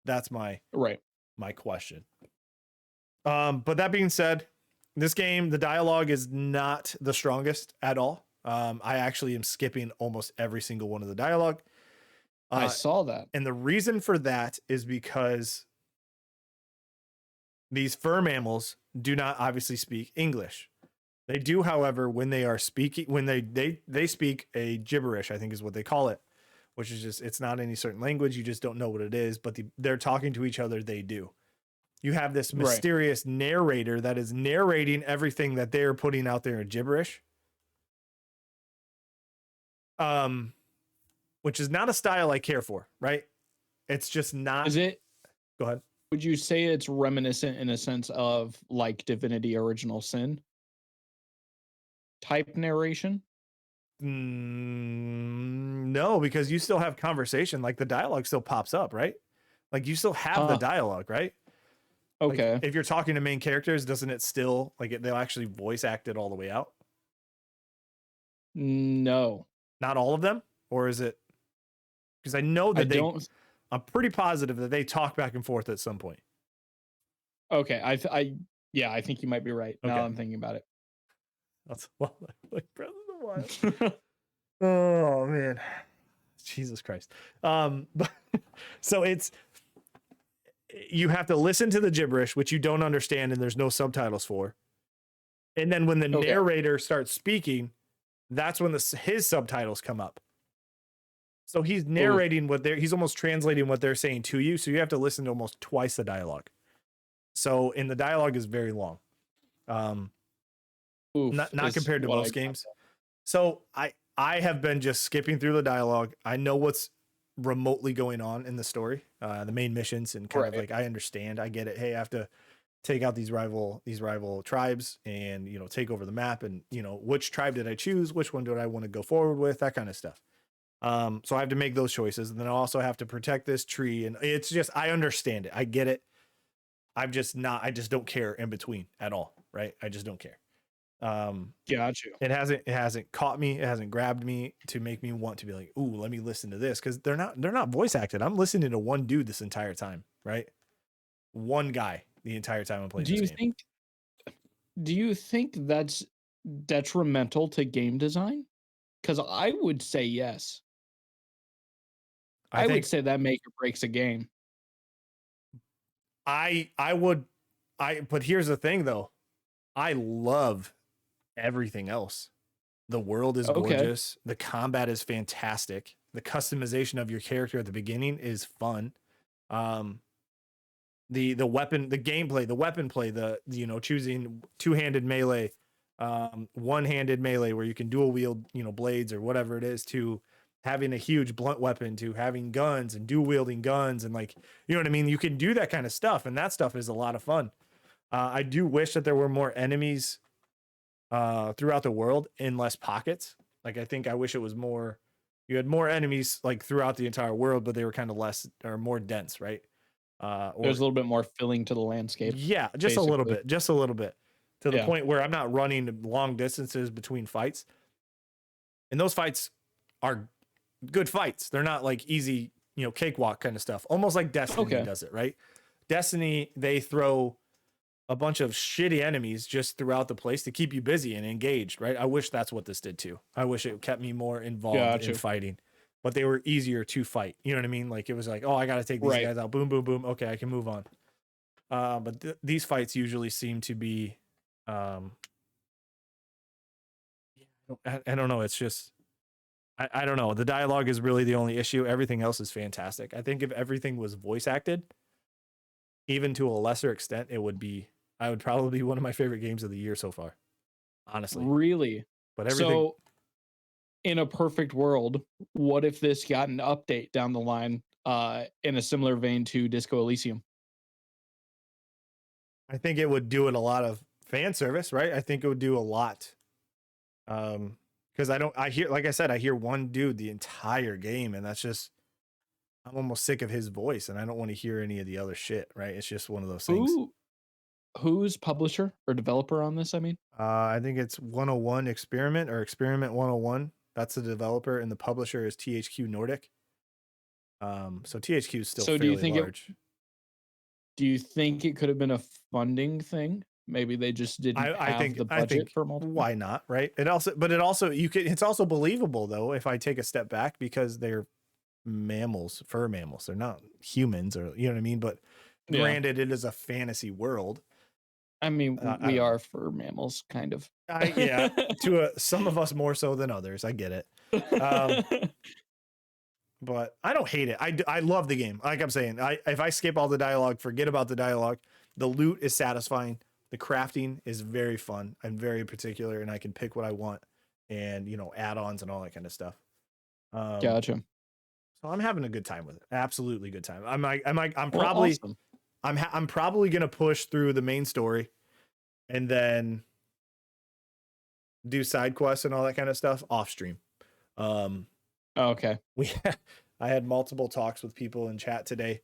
That's my Right. question. But that being said, this game, the dialogue is not the strongest at all. I actually am skipping almost every single one of the dialogue. I saw that. And the reason for that is because these fur mammals do not obviously speak English. They do, however, when they are speaking, when they speak a gibberish, I think is what they call it, which is just, it's not any certain language. You just don't know what it is, but they're talking to each other. They do. You have this mysterious narrator that is narrating everything that they're putting out there in gibberish. Which is not a style I care for, right? It's just not. Is it? Go ahead. Would you say it's reminiscent in a sense of like Divinity Original Sin type narration? No, because you still have conversation. Like the dialogue still pops up, right? Like you still have the dialogue, right? Okay. Like if you're talking to main characters, doesn't it still they'll actually voice act it all the way out? No. Not all of them, or is it? Because I know that I'm pretty positive that they talk back and forth at some point. Okay, yeah, I think you might be right. Now Okay. I'm thinking about it. That's like Breath of the Wild. Okay. Oh man, Jesus Christ. But so you have to listen to the gibberish, which you don't understand, and there's no subtitles for. And then when the narrator starts speaking, that's when his subtitles come up. So he's narrating he's almost translating what they're saying to you. So you have to listen to almost twice the dialogue. So, and the dialogue is very long. Not compared to most games. So I have been just skipping through the dialogue. I know what's remotely going on in the story, the main missions, and kind of like I understand. I get it. Hey, I have to take out these rival tribes and take over the map, and which tribe did I choose? Which one do I want to go forward with? That kind of stuff. So I have to make those choices, and then I also have to protect this tree, and it's just I understand it. I get it. I just don't care in between at all, right? I just don't care. Got you. It hasn't caught me. It hasn't grabbed me to make me want to be like, ooh, let me listen to this, because they're not voice acted. I'm listening to one dude this entire time, right? One guy the entire time I'm playing this game. Do you think that's detrimental to game design? Because I would say yes. I would say that make or breaks a game. But here's the thing though. I love everything else. The world is gorgeous. The combat is fantastic. The customization of your character at the beginning is fun. The weapon, the gameplay, the weapon play, choosing two-handed melee, one-handed melee where you can dual wield, blades or whatever it is, to having a huge blunt weapon, to having guns and dual wielding guns, and like, you know what I mean? You can do that kind of stuff, and that stuff is a lot of fun. I do wish that there were more enemies throughout the world in less pockets. Like, I wish it was more, you had more enemies like throughout the entire world, but they were kind of less or more dense, right? There's a little bit more filling to the landscape. Yeah, just basically. a little bit to the point where I'm not running long distances between fights. And those fights are good fights. They're not like easy, cakewalk kind of stuff. Almost like Destiny does it, right? Destiny, they throw a bunch of shitty enemies just throughout the place to keep you busy and engaged, right? I wish that's what this did too. I wish it kept me more involved in fighting, but they were easier to fight. You know what I mean? Like, it was like, oh, I got to take these guys out. Boom, boom, boom. Okay, I can move on. But these fights usually seem to be, I don't know. It's just, I don't know. The dialogue is really the only issue. Everything else is fantastic. I think if everything was voice acted, even to a lesser extent, I would probably be one of my favorite games of the year so far, honestly. Really? But everything. So, in a perfect world, what if this got an update down the line, in a similar vein to Disco Elysium? I think it would do it a lot of fan service, right? I think it would do a lot. Because I hear one dude the entire game, and that's just, I'm almost sick of his voice, and I don't want to hear any of the other shit, right? It's just one of those things. Who's publisher or developer on this? I mean, I think it's 101 Experiment or Experiment 101. That's the developer, and the publisher is THQ Nordic. So THQ is still fairly large. Do you think it could have been a funding thing? Maybe they just didn't have the budget for multiple. Why not, right? It's also believable though if I take a step back, because they're mammals, fur mammals. They're not humans, or you know what I mean? But granted, it is a fantasy world. I mean, we are fur mammals, kind of. Some of us more so than others. I get it. But I don't hate it. I love the game. Like I'm saying, if I skip all the dialogue, forget about the dialogue, the loot is satisfying. The crafting is very fun. I'm very particular, and I can pick what I want, and add-ons and all that kind of stuff. Gotcha. So I'm having a good time with it. Absolutely good time. I'm probably awesome. I'm probably gonna push through the main story, and then do side quests and all that kind of stuff off stream. Okay. I had multiple talks with people in chat today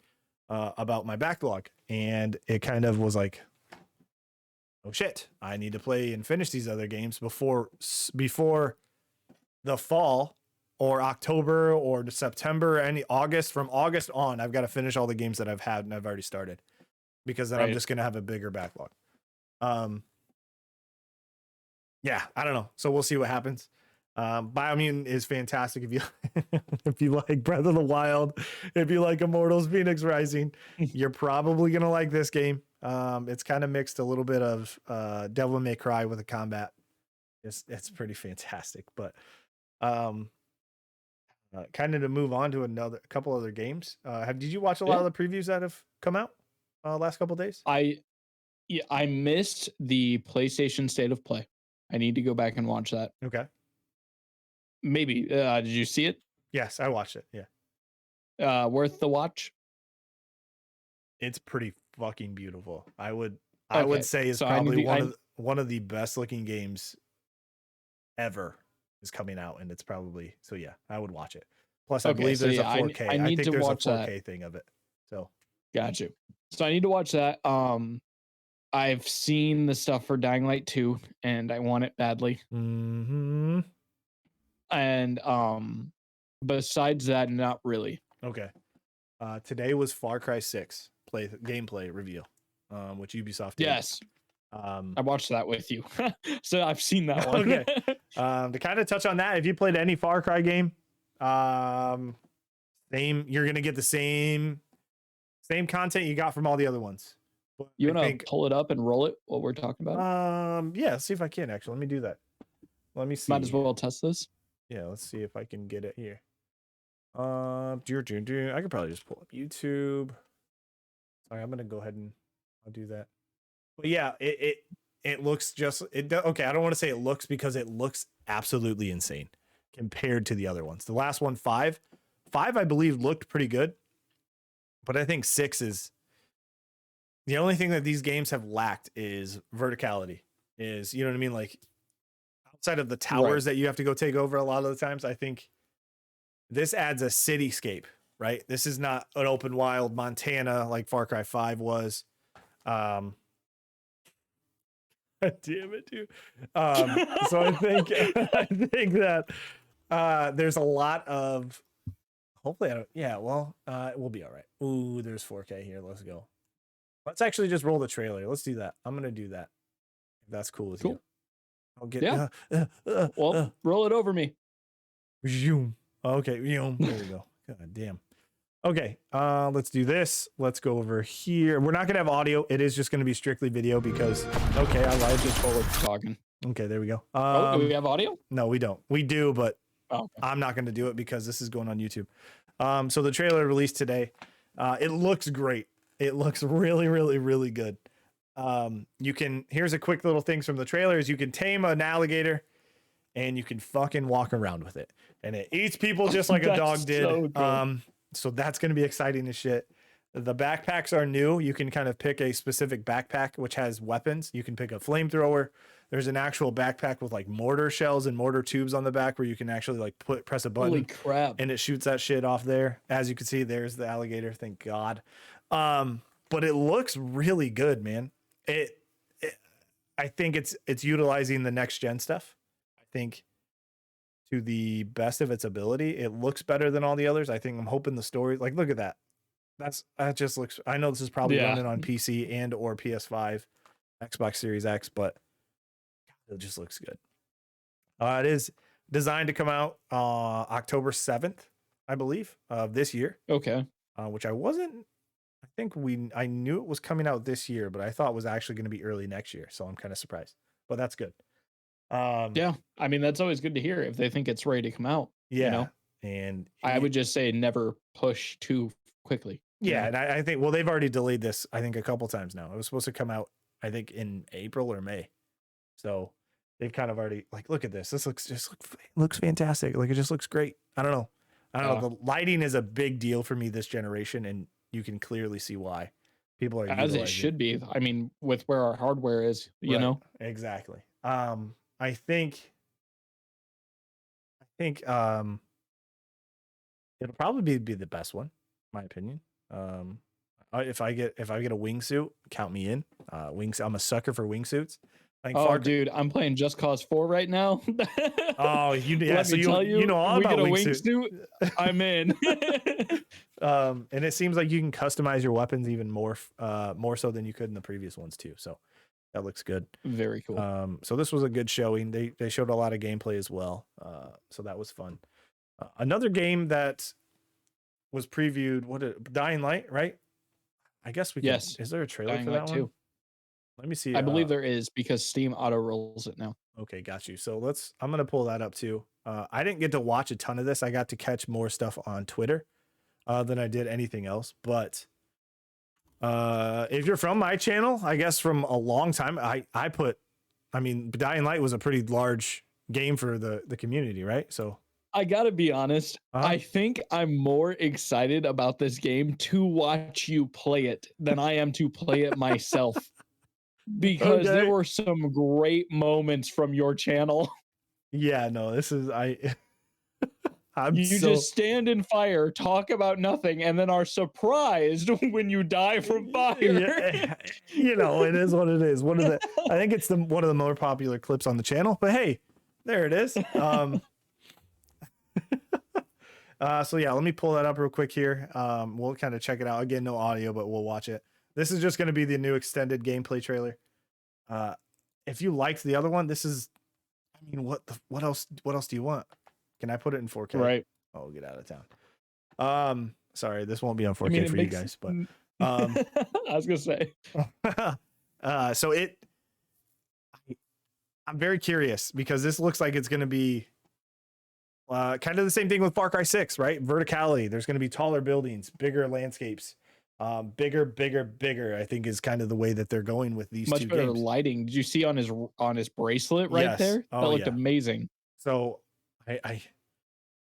about my backlog, and it kind of was like, oh shit, I need to play and finish these other games before the fall, or October or September, any August. From August on, I've got to finish all the games that I've had and I've already started, because then I'm Right. just gonna have a bigger backlog. Yeah, I don't know. So we'll see what happens. Biomutant is fantastic if you if you like Breath of the Wild, if you like Immortals Phoenix Rising, you're probably gonna like this game. It's kind of mixed a little bit of Devil May Cry with the combat. It's pretty fantastic. But kind of to move on to a couple other games. Did you watch a lot Yeah. of the previews that have come out last couple days? I missed the PlayStation State of Play. I need to go back and watch that. Okay. Maybe. Did you see it? Yes, I watched it. Yeah. Worth the watch? It's pretty fucking beautiful. I would Okay. say it's So I need probably to. one of the best looking games ever is coming out, and it's probably, so yeah, I would watch it. Plus, I Okay. believe So there's a yeah, 4K. I I need think to there's a watch that. 4K thing of it. So Got you. So I need to watch that. I've seen the stuff for Dying Light 2, and I want it badly. mhm. And besides that, not really. Okay. Today was Far Cry 6 gameplay reveal, which Ubisoft did. Yes. Um, I watched that with you. So I've seen that one. okay. To kind of touch on that, if you played any Far Cry game, you're gonna get the same content you got from all the other ones. But You I want to think, pull it up and roll it what we're talking about? yeah, see if I can actually. Let me do that. Let me see. Might as well test this. Yeah, let's see if I can get it here. I could probably just pull up YouTube. Sorry, I'm gonna go ahead and I'll do that. But yeah, it looks just okay. I don't want to say it looks, because it looks absolutely insane compared to the other ones. The last one, five, I believe, looked pretty good, but I think 6 is the only thing that these games have lacked is verticality. Is, you know what I mean? Like, outside of the towers that you have to go take over a lot of the times, I think this adds a cityscape, right? This is not an open wild Montana like Far Cry 5 was. Damn it, dude. So I think I think that there's a lot of, hopefully I don't, yeah, well, we'll be all right. Ooh, there's 4K here. Let's go. Let's actually just roll the trailer. Let's do that. I'm gonna do that, if that's cool with you. I'll get, Yeah. Well, roll it over me. zoom. Okay, zoom. There we go. God damn. Okay, let's do this. Let's go over here. We're not gonna have audio. It is just gonna be strictly video because, okay, I lied. Just forward talking. Okay, there we go. Do we have audio? No, we don't. We do, but okay. I'm not gonna do it because this is going on YouTube. So the trailer released today. It looks great. It looks really, really, really good. Here's a quick little things from the trailers. You can tame an alligator and you can fucking walk around with it, and it eats people just like a dog did. So cool. So that's going to be exciting as shit. The backpacks are new. You can kind of pick a specific backpack which has weapons. You can pick a flamethrower. There's an actual backpack with like mortar shells and mortar tubes on the back where you can actually like press a button. Holy crap. And it shoots that shit off there. As you can see, there's the alligator. Thank God. But it looks really good, man. I think it's utilizing the next gen stuff. I think to the best of its ability. It looks better than all the others. I think, I'm hoping the story, like, look at that. That just looks, I know this is probably running on PC and or PS5, Xbox Series X, but it just looks good. It is designed to come out October 7th, I believe, of this year. Okay. Which I knew it was coming out this year, but I thought it was actually going to be early next year. So I'm kind of surprised, but that's good. Yeah, I mean, that's always good to hear if they think it's ready to come out. Yeah. You know? And I would just say never push too quickly. Yeah. And I think, well, they've already delayed this, I think, a couple times now. It was supposed to come out, I think, in April or May. So they've kind of already, like, look at this. This looks fantastic. Like, it just looks great. I don't know. The lighting is a big deal for me this generation, and you can clearly see why people are as it should be. I mean, with where our hardware is, you know. Exactly. I think it'll probably be the best one, in my opinion. If I get a wingsuit, count me in. I'm a sucker for wingsuits. I think Oh, Far Cry. dude, I'm playing Just Cause 4 right now. Oh, yeah. Let So me tell you you, know if all we about get a wingsuit. wingsuit, I'm in. And it seems like you can customize your weapons even more so than you could in the previous ones too. So that looks good. Very cool. So this was a good showing. They showed a lot of gameplay as well. So that was fun. Another game that was previewed, Dying Light, right? I guess we could. Yes, Is there a trailer Dying for Light that one? 2. Let me see. I believe there is because Steam auto rolls it now. Okay, got you. So I'm gonna pull that up too. I didn't get to watch a ton of this. I got to catch more stuff on Twitter than I did anything else. But if you're from my channel, I guess from a long time, I mean, Dying Light was a pretty large game for the community, right? So, I gotta be honest, uh-huh. I think I'm more excited about this game to watch you play it than I am to play it myself. Because there Okay. were some great moments from your channel. Yeah, no, this is I'm You so just stand in fire, talk about nothing, and then are surprised when you die from fire. yeah, it is what it is. I think it's one of the more popular clips on the channel, but hey, there it is. So yeah, let me pull that up real quick here. We'll kind of check it out. Again, no audio, but we'll watch it. This is just going to be the new extended gameplay trailer. If you liked the other one, this is, I mean, what else do you want? Can I put it in 4K? Right. Oh, get out of town. Sorry, this won't be on I mean, 4K it for you makes. guys, but I was gonna say. so I'm very curious because this looks like it's going to be kind of the same thing with Far Cry 6, right? Verticality. There's going to be taller buildings, bigger landscapes, bigger. I think is kind of the way that they're going with these Much two better games. lighting. Did you see on his bracelet right Yes. there? That Oh looked yeah. amazing. So I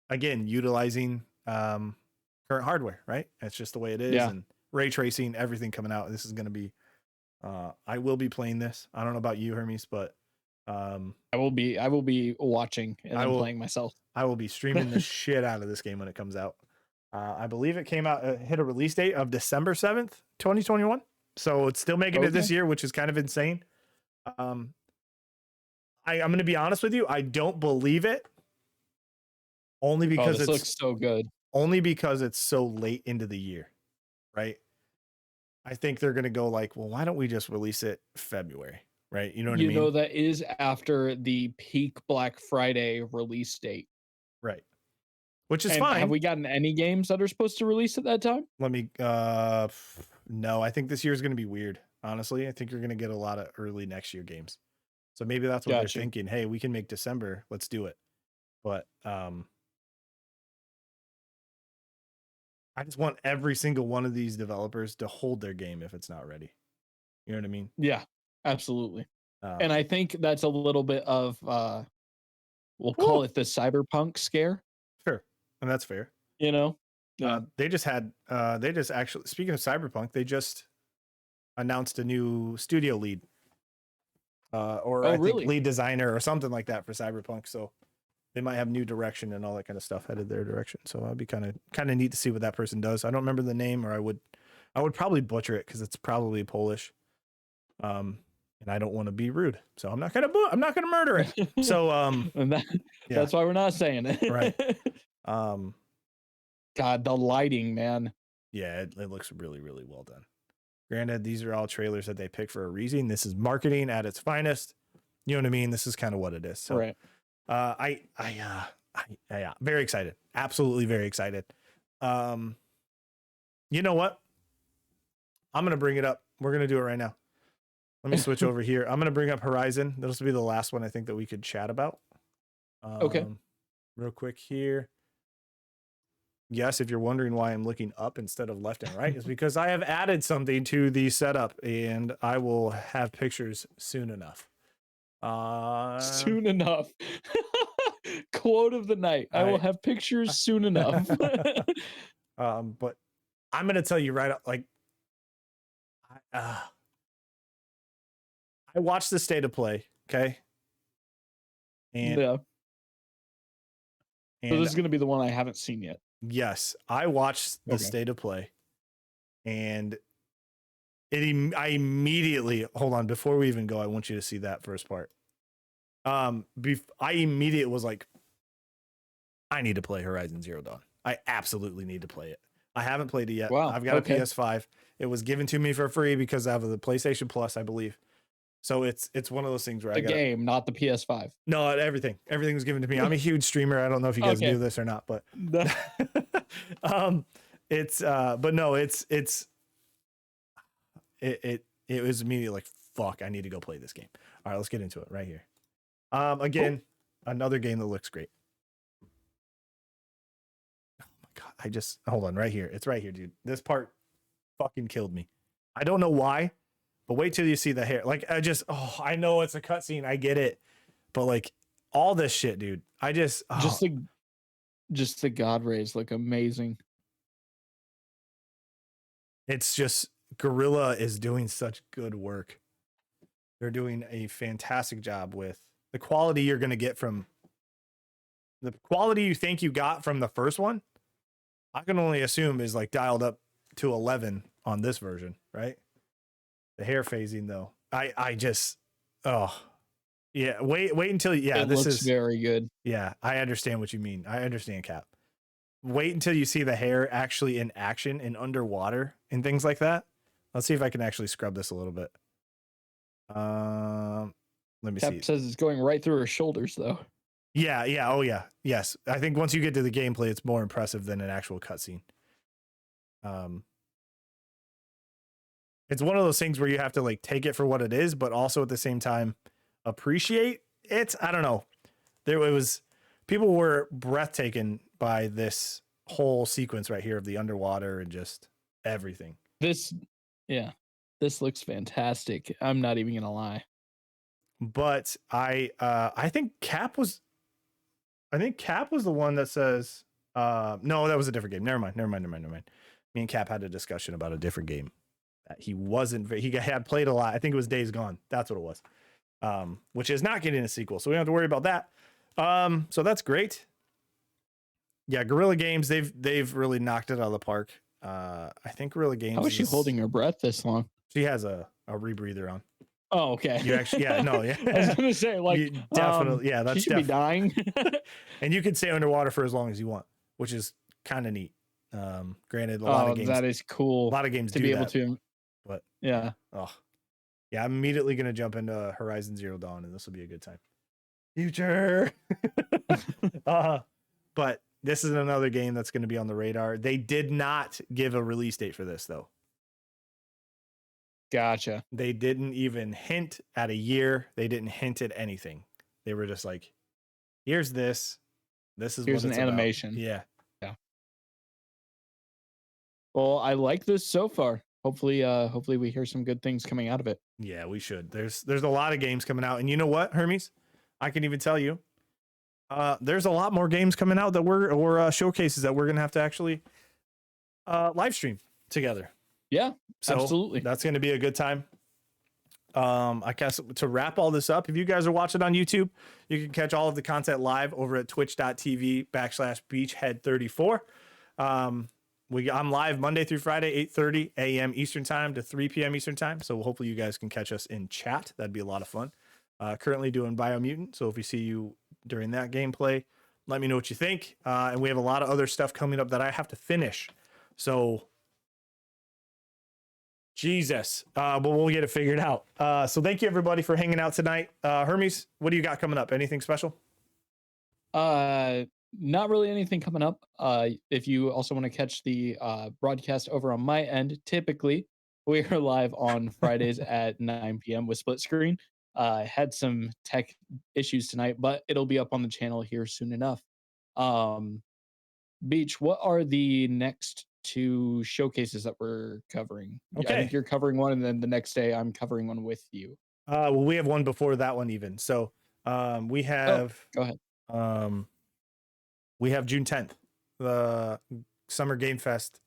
again utilizing current hardware, right? That's just the way it is, Yeah. and ray tracing, everything coming out. This is going to be. I will be playing this. I don't know about you, Hermes, but I will be watching and then playing myself. I will be streaming the shit out of this game when it comes out. I believe it came out, hit a release date of December 7th, 2021. So it's still making it this year, which is kind of insane. I'm going to be honest with you. I don't believe it only because this looks so good. Only because it's so late into the year, right? I think they're going to go like, well, why don't we just release it February? Right. You know what I mean? You know, that is after the peak Black Friday release date. Right. Which is And fine. have we gotten any games that are supposed to release at that time? Let me, no, I think this year is going to be weird. Honestly, I think you're going to get a lot of early next year games. So maybe that's what they're thinking. Hey, we can make December. Let's do it. But, I just want every single one of these developers to hold their game if it's not ready. You know what I mean? Yeah, absolutely. And I think that's a little bit of we'll call it the cyberpunk scare. Sure. And that's fair. You know? Yeah. They just actually, speaking of cyberpunk, they just announced a new studio lead. I think lead designer or something like that for cyberpunk. So they might have new direction and all that kind of stuff headed their direction. So that'd be kind of neat to see what that person does. I don't remember the name, or I would probably butcher it because it's probably Polish. And I don't want to be rude, so I'm not gonna murder it. So that's why we're not saying it. Right. God, the lighting, man. Yeah, it looks really, really well done. Granted, these are all trailers that they pick for a reason. This is marketing at its finest. You know what I mean? This is kind of what it is. So right. Yeah, very excited. Absolutely very excited. You know what? I'm going to bring it up. We're going to do it right now. Let me switch over here. I'm going to bring up Horizon. This will be the last one I think that we could chat about. Okay. Real quick here. Yes, if you're wondering why I'm looking up instead of left and right, is because I have added something to the setup, and I will have pictures soon enough. Soon enough. Quote of the night. I will have pictures soon enough. But I'm going to tell you right up, like, I watched the state of play. Okay. And yeah. So this is going to be the one I haven't seen yet. Yes, I watched the state of play, and I immediately, hold on, before we even go, I want you to see that first part. I immediately was like, I need to play Horizon Zero Dawn. I absolutely need to play it. I haven't played it yet. Wow. I've got Okay. a PS5. It was given to me for free because I have the PlayStation Plus, I believe. So it's one of those things where The I got game, not the PS5. no, everything was given to me. I'm a huge streamer. I don't know if you guys Okay. knew this or not, but The- it's but no, it was immediately like, fuck, I need to go play this game. All right, let's get into it right here. Again, another game that looks great. Oh my god, I just hold on right here. It's right here, dude. This part fucking killed me. I don't know why, but wait till you see the hair. Like I know it's a cutscene. I get it, but like all this shit, dude. just the god rays look amazing. It's just Gorilla is doing such good work. They're doing a fantastic job with the quality you're going to get from the quality you think you got from the first one. I can only assume is like dialed up to 11 on this version, right? The hair phasing though. I just, oh yeah. Wait until, It this looks is very good. yeah. I understand what you mean. I understand, Cap. Wait until you see the hair actually in action and underwater and things like that. Let's see if I can actually scrub this a little bit. Let me Cap see. says it's going right through her shoulders though. Yeah. Oh yeah. Yes. I think once you get to the gameplay, it's more impressive than an actual cutscene. It's one of those things where you have to like take it for what it is, but also at the same time appreciate it. I don't know. People were breathtaking by this whole sequence right here of the underwater and just everything. This looks fantastic. I'm not even gonna lie. But I think Cap was the one that says no, that was a different game. Never mind. Me and Cap had a discussion about a different game that he had played a lot. I think it was Days Gone. That's what it was. Which is not getting a sequel, so we don't have to worry about that. So that's great. Yeah, Guerrilla Games, they've really knocked it out of the park. I think Guerrilla Games. How is she holding her breath this long? She has a rebreather on. Oh, okay. You actually, yeah, no, yeah. I was gonna say, like, you definitely, yeah, that's she should be dying. And you can stay underwater for as long as you want, which is kind of neat. Granted, a lot of games, that is cool. A lot of games to do be that, able to, but yeah. Oh, yeah, I'm immediately gonna jump into Horizon Zero Dawn, and this will be a good time. Future. But this is another game that's going to be on the radar. They did not give a release date for this, though. Gotcha. They didn't even hint at a year. They didn't hint at anything. They were just like, here's this. This is Here's what it's an about. animation. Yeah. Well, I like this so far. Hopefully we hear some good things coming out of it. Yeah, we should. There's a lot of games coming out. And you know what, Hermes? I can even tell you, there's a lot more games coming out that or showcases that we're going to have to actually live stream together. Yeah, so absolutely. That's going to be a good time. I guess to wrap all this up, if you guys are watching on YouTube, you can catch all of the content live over at twitch.tv/beachhead34. I'm live Monday through Friday, 8:30 a.m. Eastern time to 3 p.m. Eastern time. So hopefully you guys can catch us in chat. That'd be a lot of fun. Currently doing Biomutant. So if we see you during that gameplay, let me know what you think. And we have a lot of other stuff coming up that I have to finish. So Jesus, but we'll get it figured out. So thank you everybody for hanging out tonight. Hermes, what do you got coming up? Anything special? Not really anything coming up. If you also want to catch the broadcast over on my end, typically we are live on Fridays at 9 p.m. with split screen. Had some tech issues tonight, but it'll be up on the channel here soon enough. Beach, what are the next two showcases that we're covering? Okay. I think you're covering one, and then the next day I'm covering one with you. Well, we have one before that one even. So we have go ahead. We have June 10th, the Summer Game Fest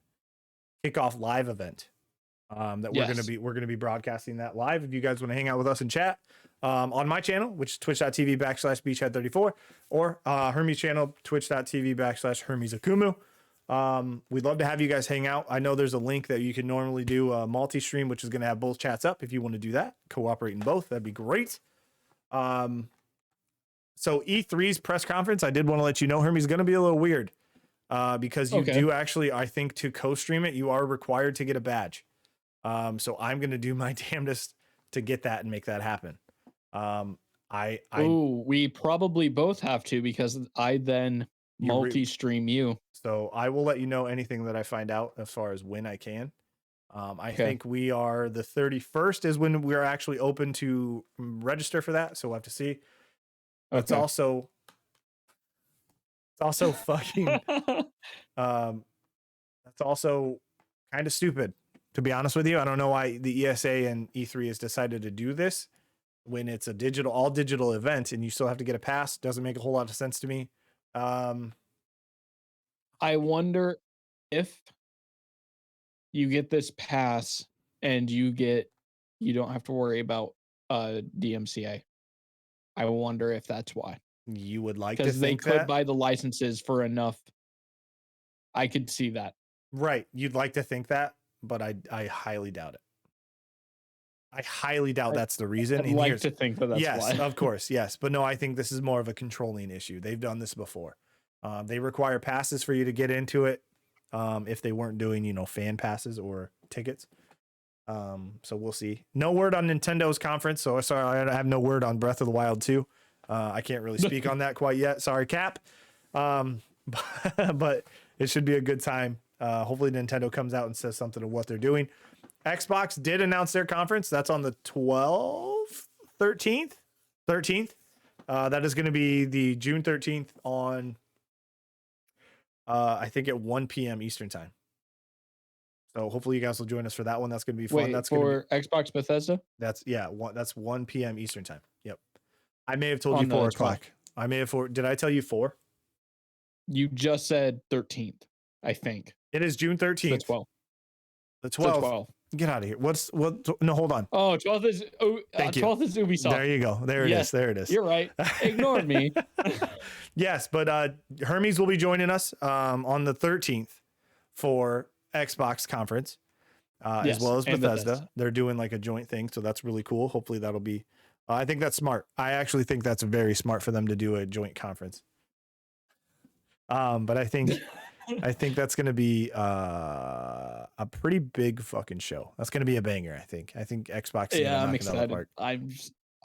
kickoff live event. That we're gonna be broadcasting that live. If you guys want to hang out with us in chat, on my channel, which is twitch.tv/beachhead34, or Hermes channel, twitch.tv/Hermes Akumu. We'd love to have you guys hang out. I know there's a link that you can normally do a multi-stream, which is going to have both chats up. If you want to do that, cooperate in both, that'd be great. So E3's press conference, I did want to let you know, Hermes, going to be a little weird because you do actually, I think, to co-stream it, you are required to get a badge. So I'm going to do my damnedest to get that and make that happen. We probably both have to, because I then multi-stream you. So I will let you know anything that I find out as far as when I can. I think we are the 31st is when we're actually open to register for that. So we'll have to see. It's also fucking, that's also kind of stupid, to be honest with you. I don't know why the ESA and E3 has decided to do this when it's a all digital event and you still have to get a pass. Doesn't make a whole lot of sense to me. I wonder if you get this pass and you don't have to worry about DMCA. I wonder if that's why. You would like to think that? Because they could buy the licenses for enough. I could see that. Right. You'd like to think that, but I highly doubt it. I highly doubt that's the reason. I'd like to think that that's why. Yes, of course. Yes. But no, I think this is more of a controlling issue. They've done this before. They require passes for you to get into it. If they weren't doing, fan passes or tickets. So we'll see. No word on Nintendo's conference. So sorry, I have no word on Breath of the Wild 2. I can't really speak on that quite yet. Sorry, Cap. But it should be a good time. Hopefully Nintendo comes out and says something of what they're doing. Xbox did announce their conference. That's on the 13th. That is going to be the June 13th on, I think at 1 p.m. Eastern time. So hopefully you guys will join us for that one. That's going to be fun. That's for Xbox Bethesda. That's 1 p.m. Eastern time. Yep. I may have told you 4 o'clock. I may have Did I tell you 4? You just said 13th, I think. It is June 13th. The 12th. The 12th. Get out of here. No, hold on. Oh, 12th is 12th is Ubisoft. There you go. There it is. There it is. You're right. Ignore me. Yes, but Hermes will be joining us on the 13th for Xbox conference, as well as Bethesda. They're doing like a joint thing, so that's really cool. Hopefully that'll be I think that's smart. I actually think that's very smart for them to do a joint conference. But I think that's going to be a pretty big fucking show. That's going to be a banger. I think Xbox. Yeah, I'm excited.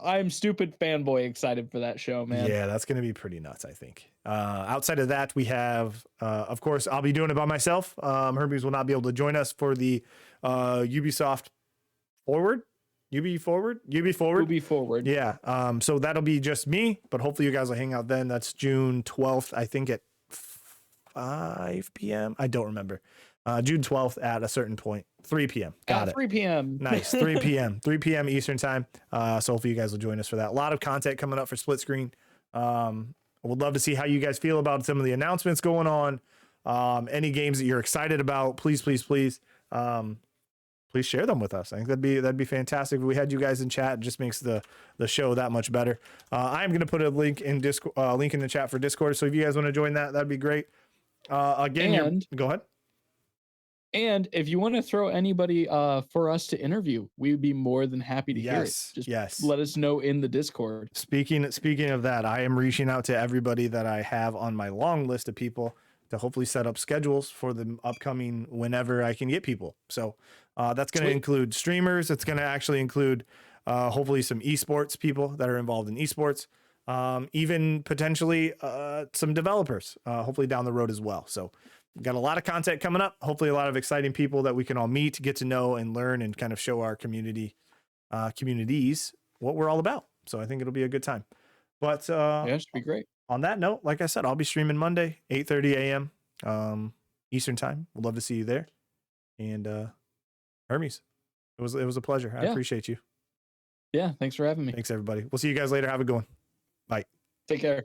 I'm stupid fanboy excited for that show, man. Yeah, that's going to be pretty nuts. I think. Outside of that, we have, of course, I'll be doing it by myself. Hermes will not be able to join us for the Ubisoft Forward. UB Forward. Yeah. So that'll be just me, but hopefully you guys will hang out then. That's June 12th, I think at 5 p.m. I don't remember. June 12th at a certain point, 3 p.m. Got it. 3 p.m. Nice. 3 p.m. 3 p.m. Eastern time. So hopefully you guys will join us for that. A lot of content coming up for Split Screen. I would love to see how you guys feel about some of the announcements going on. Any games that you're excited about, please share them with us. I think that'd be fantastic if we had you guys in chat. It just makes the show that much better. I'm going to put a link in link in the chat for Discord. So if you guys want to join that, that'd be great. Again, go ahead. And if you want to throw anybody for us to interview, we would be more than happy to hear it. Just let us know in the Discord. Speaking of that, I am reaching out to everybody that I have on my long list of people to hopefully set up schedules for the upcoming whenever I can get people. So that's going to include streamers. It's going to actually include hopefully some esports people that are involved in esports, even potentially some developers, hopefully down the road as well. So we've got a lot of content coming up, hopefully a lot of exciting people that we can all meet, get to know and learn and kind of show our communities what we're all about. So I think it'll be a good time. But it should be great. On that note, like I said, I'll be streaming Monday, 8:30 a.m. Eastern time. We'd love to see you there. And Hermes, it was a pleasure. I appreciate you. Yeah, thanks for having me. Thanks, everybody. We'll see you guys later. Have a good one. Bye. Take care.